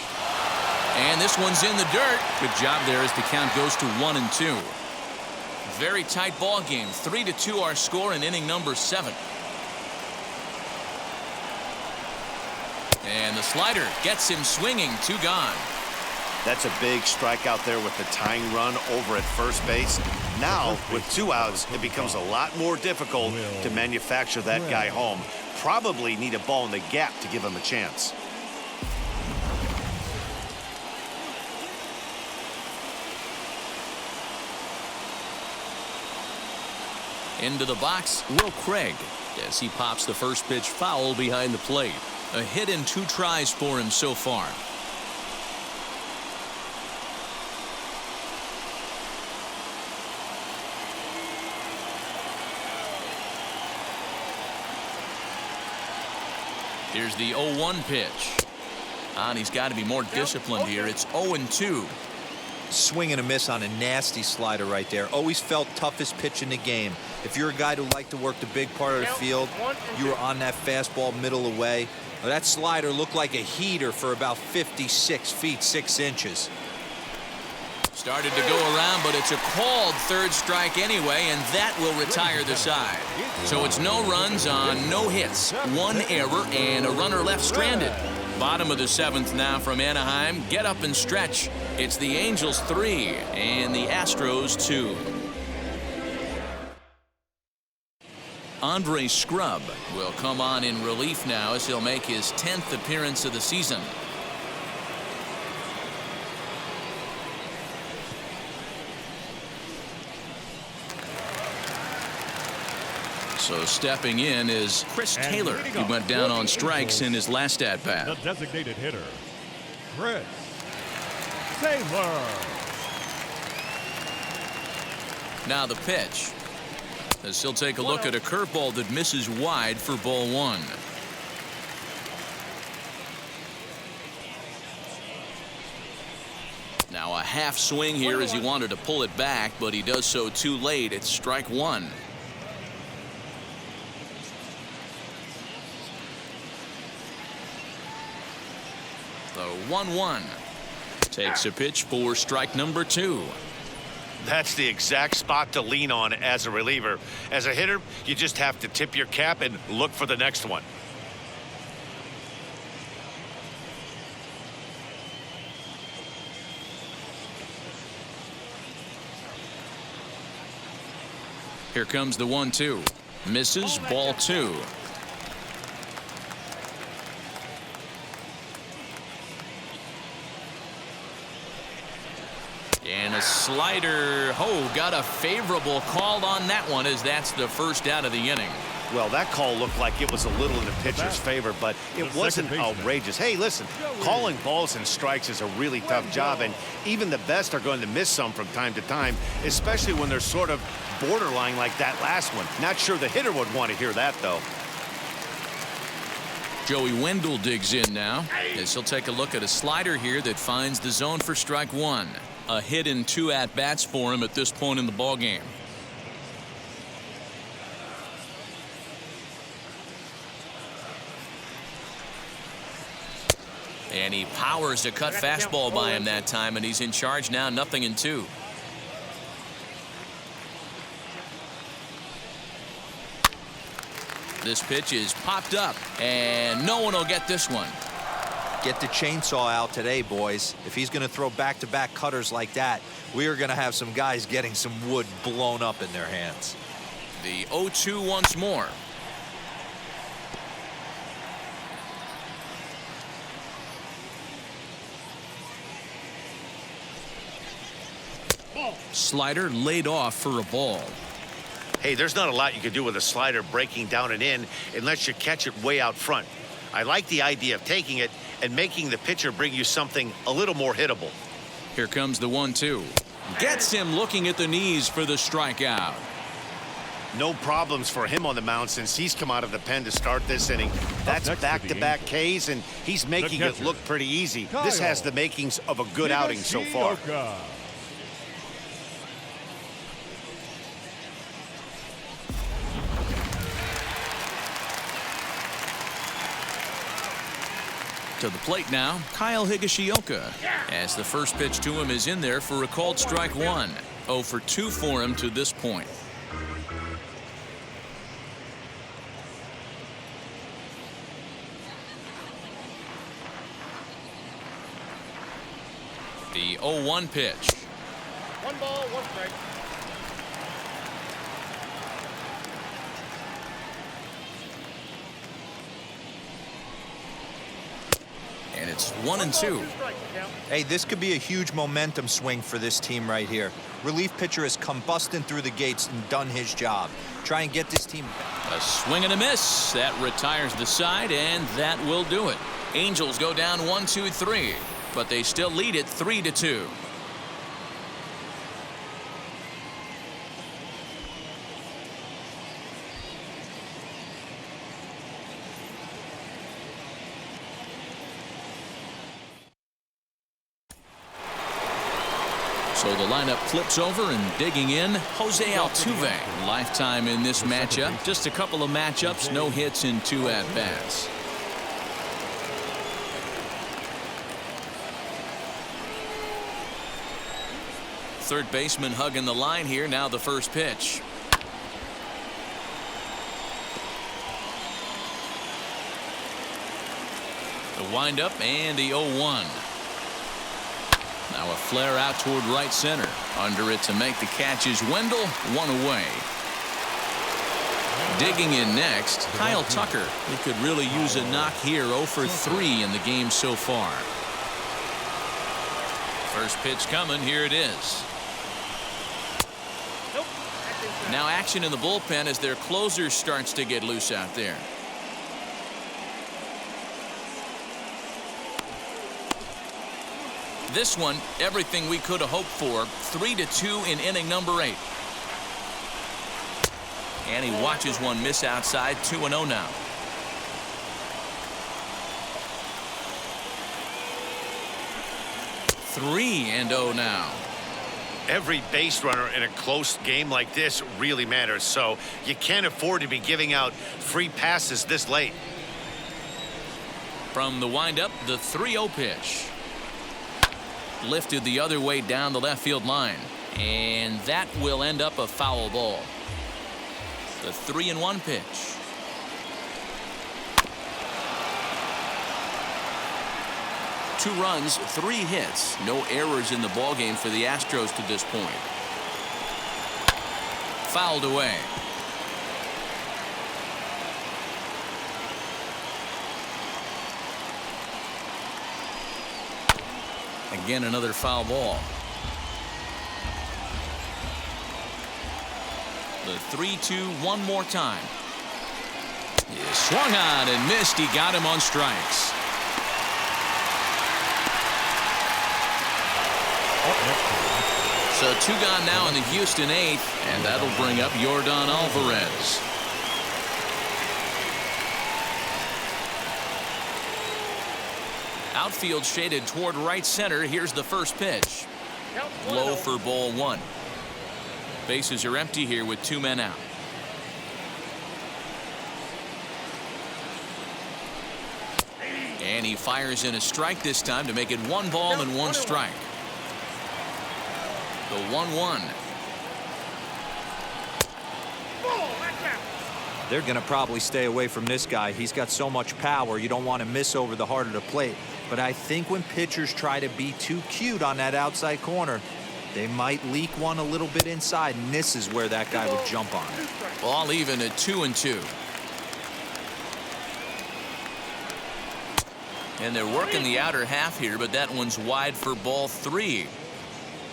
And this one's in the dirt. Good job there as the count goes to 1-2. Very tight ball game. 3-2 our score in inning number 7. And the slider gets him swinging. 2 gone. That's a big strike out there with the tying run over at first base. Now, with 2 outs, it becomes a lot more difficult to manufacture that guy home. Probably need a ball in the gap to give him a chance. Into the box, Will Craig, as he pops the first pitch foul behind the plate. A hit in 2 tries for him so far. Here's the 0-1 pitch. And he's got to be more disciplined here. It's 0-2. Swing and a miss on a nasty slider right there. Always felt toughest pitch in the game. If you're a guy who liked to work the big part of the field, you were on that fastball middle away. Well, that slider looked like a heater for about 56 feet 6 inches. Started to go around, but it's a called third strike anyway, and that will retire the side. So it's no runs on no hits, 1 error, and a runner left stranded. Bottom of the 7th now from Anaheim. Get up and stretch. It's the Angels 3 and the Astros 2. Andre Scrub will come on in relief now as he'll make his 10th appearance of the season. So stepping in is Chris Taylor. He went down on strikes in his last at-bat. The designated hitter, Chris Taylor. Now the pitch. As he'll take a look at a curveball that misses wide for ball 1. Now a half swing here as he wanted to pull it back, but he does so too late. It's strike 1. The 1-1 takes a pitch for strike number 2. That's the exact spot to lean on as a reliever. As a hitter, you just have to tip your cap and look for the next one. Here comes the 1-2. Misses, ball 2. And a slider. Oh, got a favorable call on that one as that's the first out of the inning. Well, that call looked like it was a little in the pitcher's favor, but it wasn't outrageous. Hey, listen, calling balls and strikes is a really tough job, and even the best are going to miss some from time to time, especially when they're sort of borderline like that last one. Not sure the hitter would want to hear that, though. Joey Wendell digs in now as he'll take a look at a slider here that finds the zone for strike one. A hit and 2 at-bats for him at this point in the ballgame. And he powers a cut fastball by him that time, and he's in charge now, 0-2. This pitch is popped up, and no one will get this one. Get the chainsaw out today, boys. If he's going to throw back-to-back cutters like that, we are going to have some guys getting some wood blown up in their hands. The 0-2 once more. Slider laid off for a ball. Hey, there's not a lot you can do with a slider breaking down and in unless you catch it way out front. I like the idea of taking it and making the pitcher bring you something a little more hittable. Here comes the 1-2. Gets him looking at the knees for the strikeout. No problems for him on the mound since he's come out of the pen to start this inning. That's back-to-back Ks, and he's making it look pretty easy. This has the makings of a good outing so far. To the plate now, Kyle Higashioka, as the first pitch to him is in there for a called strike one. 0 for 2 for him to this point. The 0-1 pitch. 1 ball, 1 strike. And it's 1-2. Hey, this could be a huge momentum swing for this team right here. Relief pitcher has come busting through the gates and done his job. Try and get this team back. A swing and a miss. That retires the side, and that will do it. Angels go down 1-2-3, but they still lead it 3-2. So the lineup flips over, and digging in, Jose Altuve. Lifetime in this matchup. Just a couple of matchups, no hits in 2 at-bats. Third baseman hugging the line here. Now the first pitch. The windup and the 0-1. Now a flare out toward right center. Under it to make the catch is Wendell. 1 away. Digging in next, Kyle Tucker. He could really use a knock here. 0 for 3 in the game so far. First pitch coming. Here it is. Now action in the bullpen as their closer starts to get loose out there. This one, everything we could have hoped for. 3-2 in inning number 8. And he watches one miss outside. 2-0 now. 3-0 now. Every base runner in a close game like this really matters, so you can't afford to be giving out free passes this late. From the windup, the 3-0 pitch. Lifted the other way down the left field line, and that will end up a foul ball. The 3-1 pitch. Two runs, 3 hits, no errors in the ballgame for the Astros to this point. Fouled away. Again, another foul ball. The 3-2 one more time. He swung on and missed. He got him on strikes. So 2 gone now in the Houston 8th, and that'll bring up Yordan Alvarez. Outfield shaded toward right center. Here's the first pitch. Low for ball 1. Bases are empty here with 2 men out. And he fires in a strike this time to make it 1 ball and 1 strike. The 1-1. They're going to probably stay away from this guy. He's got so much power. You don't want to miss over the heart of the plate. But I think when pitchers try to be too cute on that outside corner, they might leak one a little bit inside, and this is where that guy would jump on it. Ball even at 2-2. And they're working the outer half here, but that one's wide for ball 3.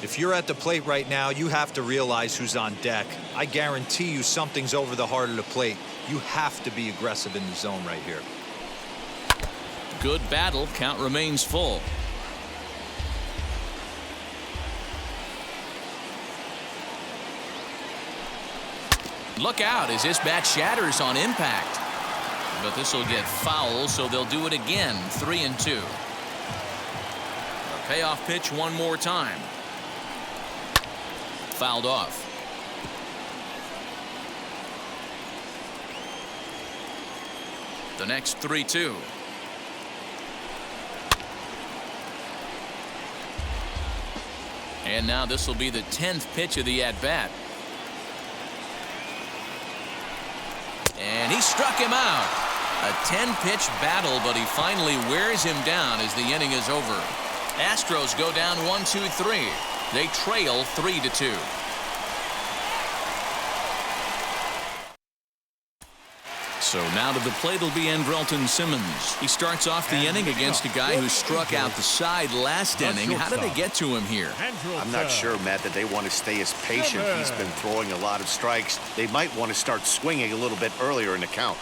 If you're at the plate right now, you have to realize who's on deck. I guarantee you something's over the heart of the plate. You have to be aggressive in the zone right here. Good battle. Count remains full. Look out as this bat shatters on impact. But this will get foul, so they'll do it again. 3-2. A payoff pitch one more time. Fouled off. The next 3-2. And now this will be the 10th pitch of the at-bat. And he struck him out. A 10-pitch battle, but he finally wears him down as the inning is over. Astros go down 1-2-3. They trail 3-2. So now to the plate will be Andrelton Simmons. He starts off the inning against a guy who struck out the side last inning. How did they get to him here? I'm not sure, Matt, that they want to stay as patient. He's been throwing a lot of strikes. They might want to start swinging a little bit earlier in the count.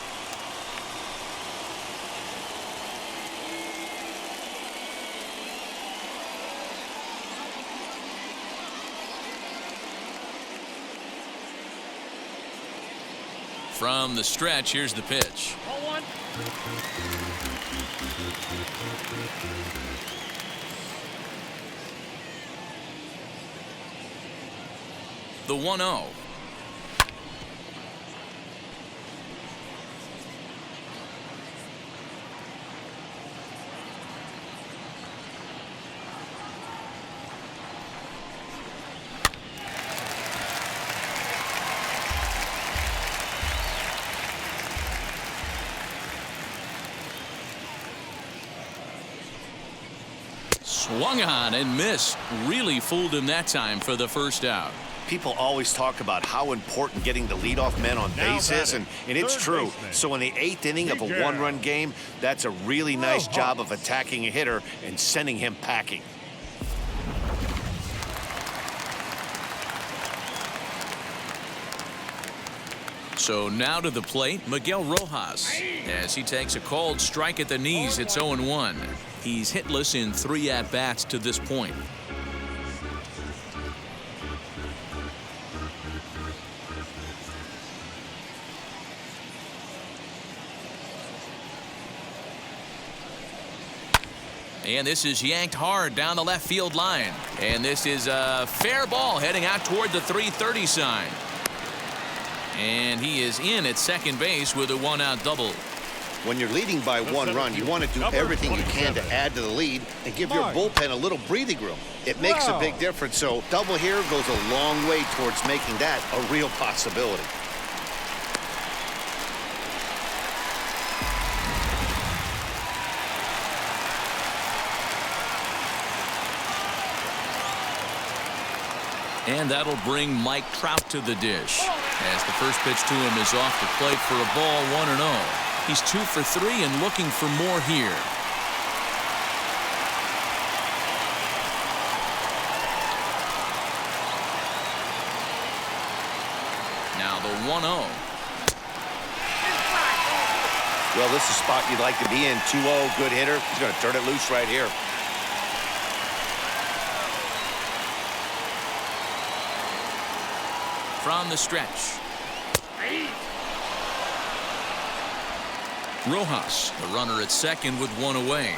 From the stretch, here's the pitch. The 1-0. Swung on and missed. Really fooled him that time for the first out. People always talk about how important getting the leadoff man on base is, and it's true. So in the 8th inning of a 1-run game, that's a really nice job of attacking a hitter and sending him packing. So now to the plate, Miguel Rojas. As he takes a called strike at the knees, it's 0-1. He's hitless in 3 at-bats to this point. And this is yanked hard down the left field line. And this is a fair ball heading out toward the 330 sign. And he is in at second base with a 1-out double. When you're leading by 1 run, you want to do everything you can to add to the lead and give your bullpen a little breathing room. It makes a big difference, so double here goes a long way towards making that a real possibility. And that'll bring Mike Trout to the dish. As the first pitch to him is off the plate for a ball, 1-0. He's 2 for 3 and looking for more here. Now the 1-0. Well, this is a spot you'd like to be in. 2-0, good hitter. He's going to turn it loose right here. From the stretch. Rojas, the runner at second with one away.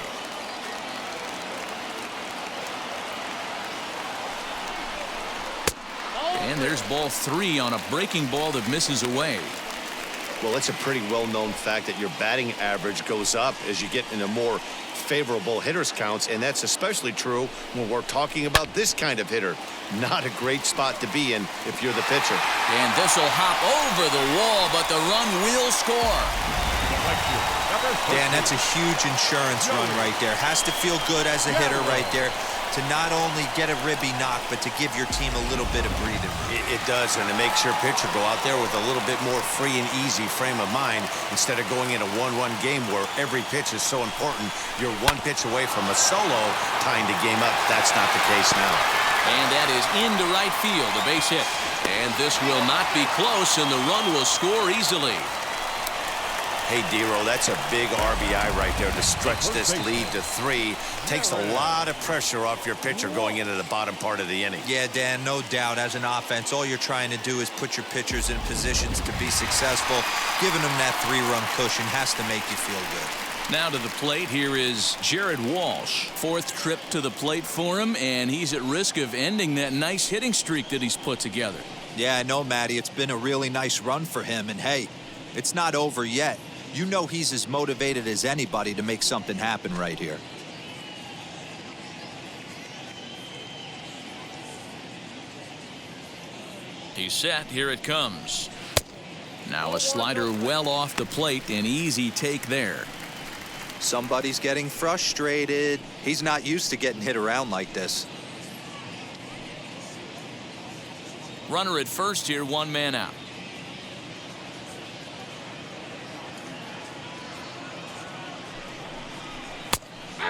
And there's ball 3 on a breaking ball that misses away. Well, it's a pretty well-known fact that your batting average goes up as you get into more favorable hitters counts, and that's especially true when we're talking about this kind of hitter. Not a great spot to be in if you're the pitcher. And this will hop over the wall, but the run will score. Dan, that's a huge insurance run right there. Has to feel good as a hitter right there to not only get a ribby knock, but to give your team a little bit of breathing room. It does, and it makes your pitcher go out there with a little bit more free and easy frame of mind instead of going in a one-run game where every pitch is so important. You're one pitch away from a solo tying the game up. That's not the case now. And that is into right field, a base hit. And this will not be close, and the run will score easily. Hey, Dero, that's a big RBI right there to stretch this lead to 3. Takes a lot of pressure off your pitcher going into the bottom part of the inning. Yeah, Dan, no doubt. As an offense, all you're trying to do is put your pitchers in positions to be successful. Giving them that 3-run cushion has to make you feel good. Now to the plate, here is Jared Walsh. 4th trip to the plate for him, and he's at risk of ending that nice hitting streak that he's put together. Yeah, I know, Matty. It's been a really nice run for him, and hey, it's not over yet. You know he's as motivated as anybody to make something happen right here. He's set. Here it comes. Now a slider well off the plate. An easy take there. Somebody's getting frustrated. He's not used to getting hit around like this. Runner at first here, 1 man out.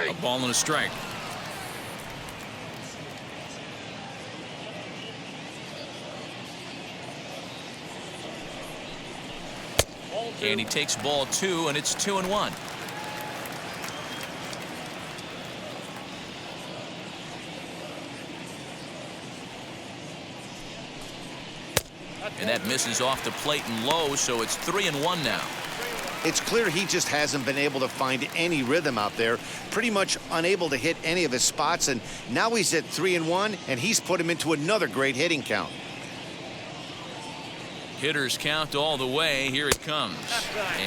A ball and a strike. And he takes ball 2, and it's 2-1. And that misses off the plate and low, so it's 3-1 now. It's clear he just hasn't been able to find any rhythm out there. Pretty much unable to hit any of his spots, and now he's at 3-1, and he's put him into another great hitting count. Hitters count all the way. Here it comes.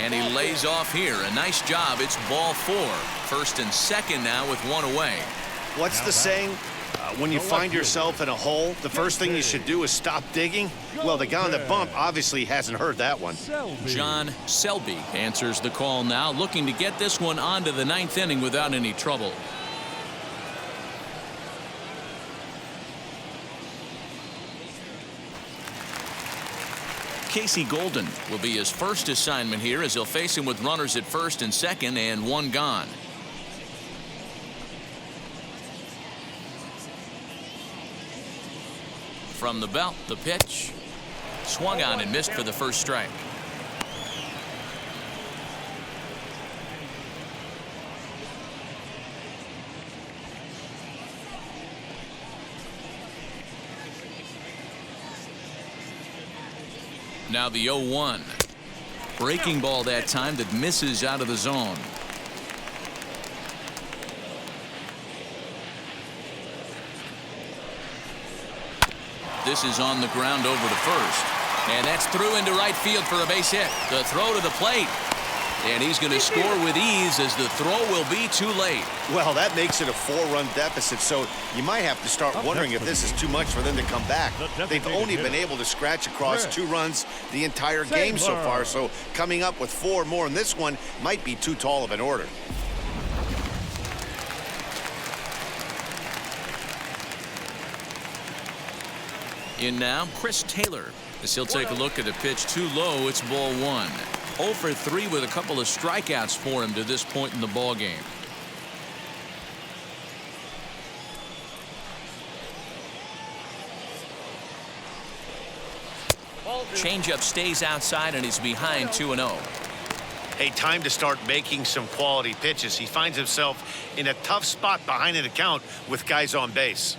And he lays off here. A nice job. It's ball 4. 1st and 2nd now with 1 away. What's the saying? When you find yourself in a hole, the first thing you should do is stop digging. Well, the guy on the bump obviously hasn't heard that one. John Selby answers the call now, looking to get this one onto the 9th inning without any trouble. Casey Golden will be his first assignment here as he'll face him with runners at 1st and 2nd and 1 gone. From the belt, the pitch. Swung on and missed for the 1st strike. Now the 0-1. Breaking ball that time that misses out of the zone. This is on the ground over to 1st. And that's through into right field for a base hit. The throw to the plate. And he's going to score with ease as the throw will be too late. Well, that makes it a 4-run deficit, so you might have to start wondering if this is too much for them to come back. They've only been able to scratch across 2 runs the entire game so far, so coming up with 4 more in this one might be too tall of an order. In now, Chris Taylor, as he'll take a look at a pitch too low. It's ball 1. 0 for 3 with a couple of strikeouts for him to this point in the ball game. Changeup stays outside, and he's behind 2-0. Hey, time to start making some quality pitches. He finds himself in a tough spot behind an account with guys on base.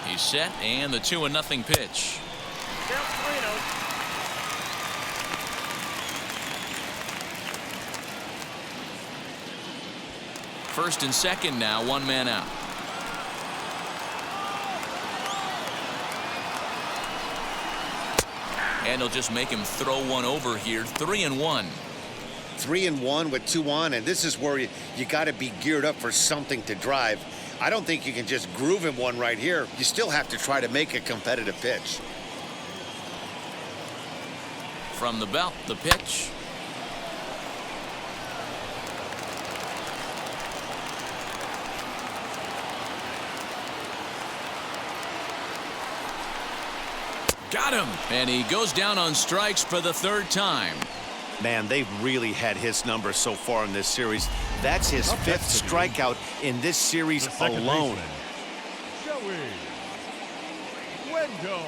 He's set, and the 2-0 pitch. Count 3-0. First and second now, 1 man out. And he'll just make him throw one over here. 3-1. 3-1 with 2 on, and this is where you got to be geared up for something to drive. I don't think you can just groove him one right here. You still have to try to make a competitive pitch. From the belt, the pitch. Got him. And he goes down on strikes for the 3rd time. Man, they've really had his number so far in this series. That's his 5th strikeout in this series alone. Joey Wendell.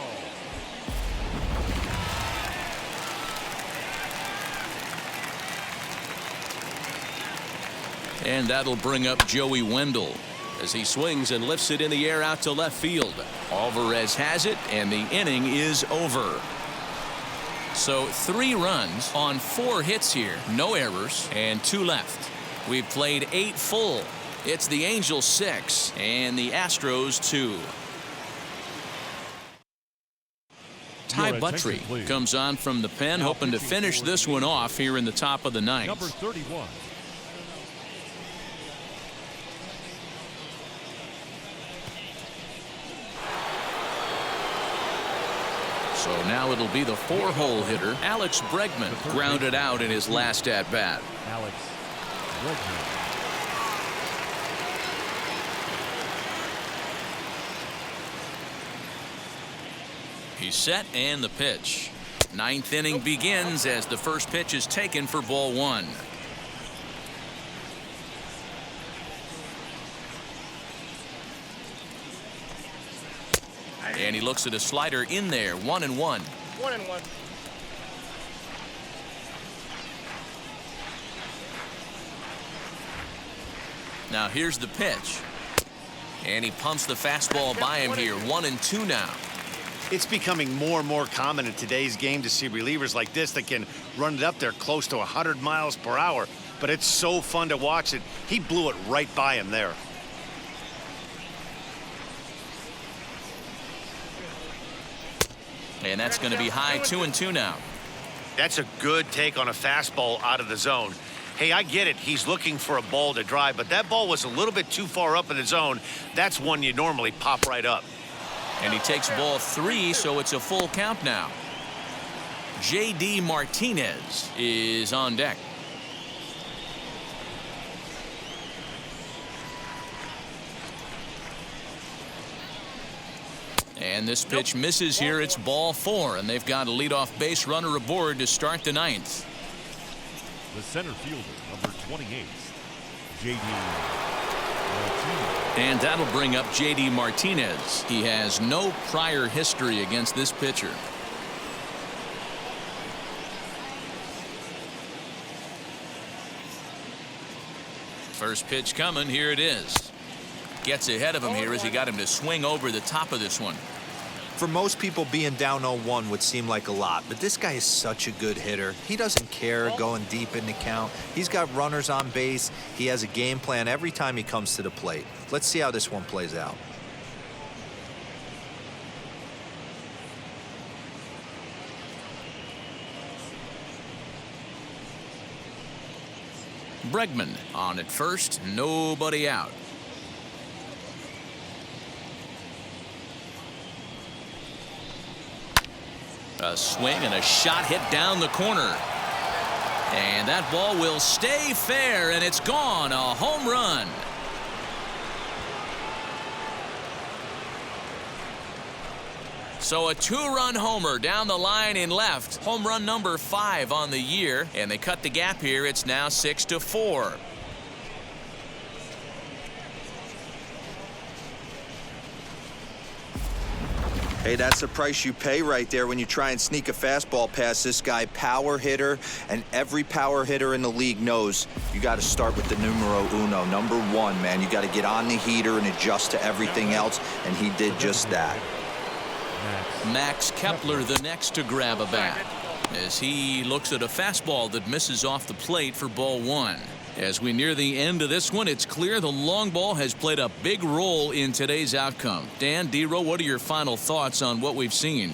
And that'll bring up Joey Wendell as he swings and lifts it in the air out to left field. Alvarez has it, and the inning is over. So 3 runs on 4 hits here, no errors, and 2 left. We've played 8 full. It's the Angels 6 and the Astros 2. Ty Buttrey comes on from the pen, hoping to finish this one off here in the top of the 9th. Number 31. So now it'll be the 4-hole hitter, Alex Bregman, grounded out in his last at-bat. Alex Bregman. He's set, and the pitch. 9th inning begins as the first pitch is taken for ball 1. And he looks at a slider in there. 1-1. 1-1. Now here's the pitch. And he pumps the fastball by him here. 1-2 now. It's becoming more and more common in today's game to see relievers like this that can run it up there close to 100 miles per hour. But it's so fun to watch it. He blew it right by him there. And that's going to be high. 2-2 now. That's a good take on a fastball out of the zone. Hey, I get it. He's looking for a ball to drive, but that ball was a little bit too far up in the zone. That's one you normally pop right up. And he takes ball 3, so it's a full count now. J.D. Martinez is on deck. And this pitch misses here. It's ball 4, and they've got a leadoff base runner aboard to start the 9th. The center fielder, number 28, J.D. Martinez. And that'll bring up J.D. Martinez. He has no prior history against this pitcher. First pitch coming. Here it is. Gets ahead of him here as he got him to swing over the top of this one. For most people, being down 0-1 would seem like a lot, but this guy is such a good hitter. He doesn't care going deep in the count. He's got runners on base. He has a game plan every time he comes to the plate. Let's see how this one plays out. Bregman on at first, nobody out. A swing and a shot hit down the corner. And that ball will stay fair, and it's gone. A home run. So a 2-run homer down the line in left. Home run number 5 on the year, and they cut the gap here. It's now 6-4. Hey, that's the price you pay right there when you try and sneak a fastball past this guy. Power hitter, and every power hitter in the league knows you got to start with the numero uno, number one, man. You got to get on the heater and adjust to everything else, and he did just that. Max Kepler the next to grab a bat as he looks at a fastball that misses off the plate for ball one. As we near the end of this one, it's clear the long ball has played a big role in today's outcome. Dan, D-Row, what are your final thoughts on what we've seen?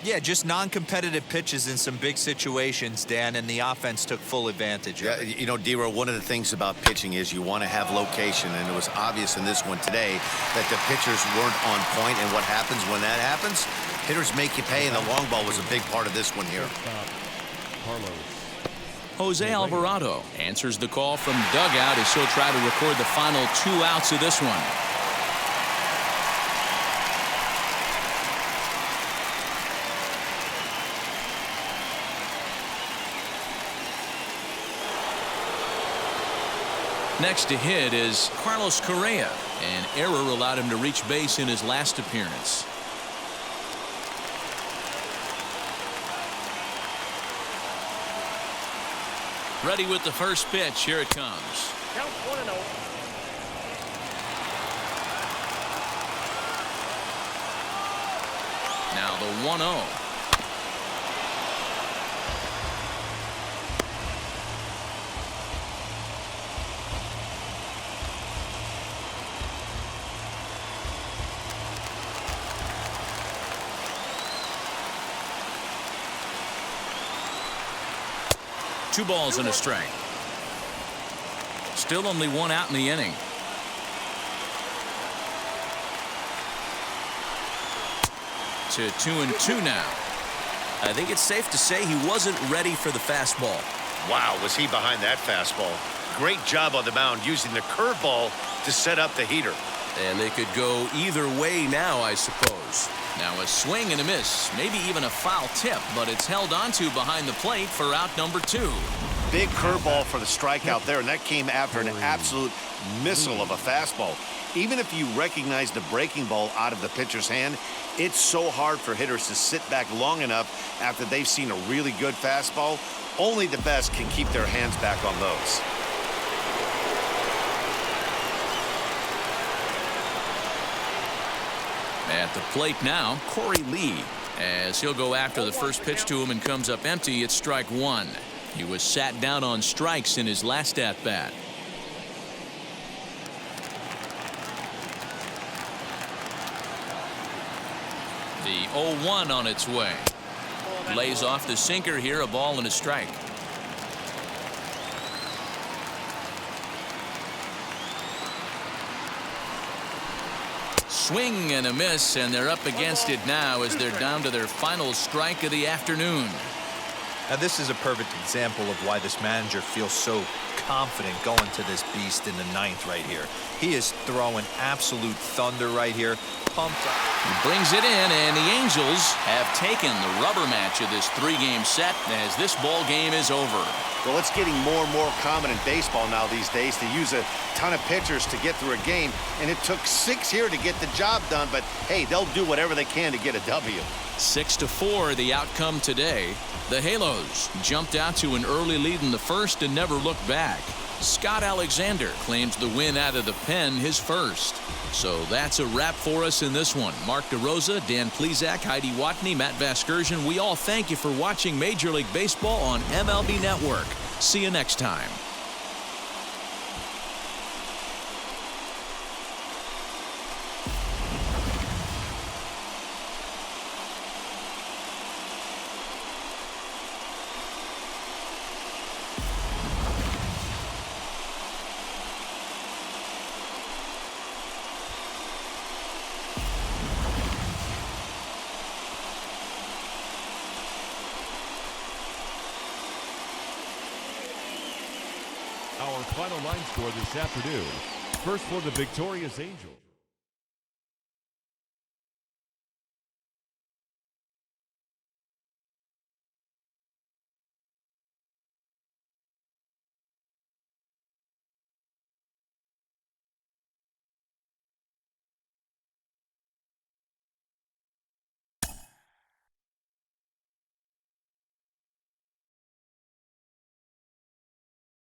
Yeah, just non-competitive pitches in some big situations, Dan, and the offense took full advantage of it. You know, D-Row, one of the things about pitching is you want to have location, and it was obvious in this one today that the pitchers weren't on point, and what happens when that happens? Hitters make you pay, and the long ball was a big part of this one here. Jose Alvarado answers the call from dugout as he'll try to record the final 2 outs of this one. Next to hit is Carlos Correa. An error allowed him to reach base in his last appearance. Ready with the first pitch. Here it comes. Count 1-0. Now the 1-0. Two balls and a strike. Still only 1 out in the inning. To 2-2 now. I think it's safe to say he wasn't ready for the fastball. Wow, was he behind that fastball. Great job on the mound using the curveball to set up the heater. And they could go either way now, I suppose. Now a swing and a miss, maybe even a foul tip, but it's held onto behind the plate for out number 2. Big curveball for the strikeout there, and that came after an absolute missile of a fastball. Even if you recognize the breaking ball out of the pitcher's hand, it's so hard for hitters to sit back long enough after they've seen a really good fastball. Only the best can keep their hands back on those. At the plate now, Corey Lee, as he'll go after the first pitch to him and comes up empty. It's strike 1. He was sat down on strikes in his last at-bat. The 0-1 on its way. Lays off the sinker here, a ball and a strike. Swing and a miss, and they're up against it now as they're down to their final strike of the afternoon. Now, this is a perfect example of why this manager feels so confident going to this beast in the 9th right here. He is throwing absolute thunder right here. Pumped up. He brings it in, and the Angels have taken the rubber match of this 3-game set as this ball game is over. Well, it's getting more and more common in baseball now these days to use a ton of pitchers to get through a game, and it took 6 here to get the job done, but hey, they'll do whatever they can to get a W. 6-4 the outcome today. The Halos jumped out to an early lead in the first and never looked back. Scott Alexander claims the win out of the pen, his first. So that's a wrap for us in this one. Mark DeRosa, Dan Plesac, Heidi Watney, Matt Vasgersian, we all thank you for watching Major League Baseball on MLB Network. See you next time. Our final line score this afternoon. First for the victorious Angels.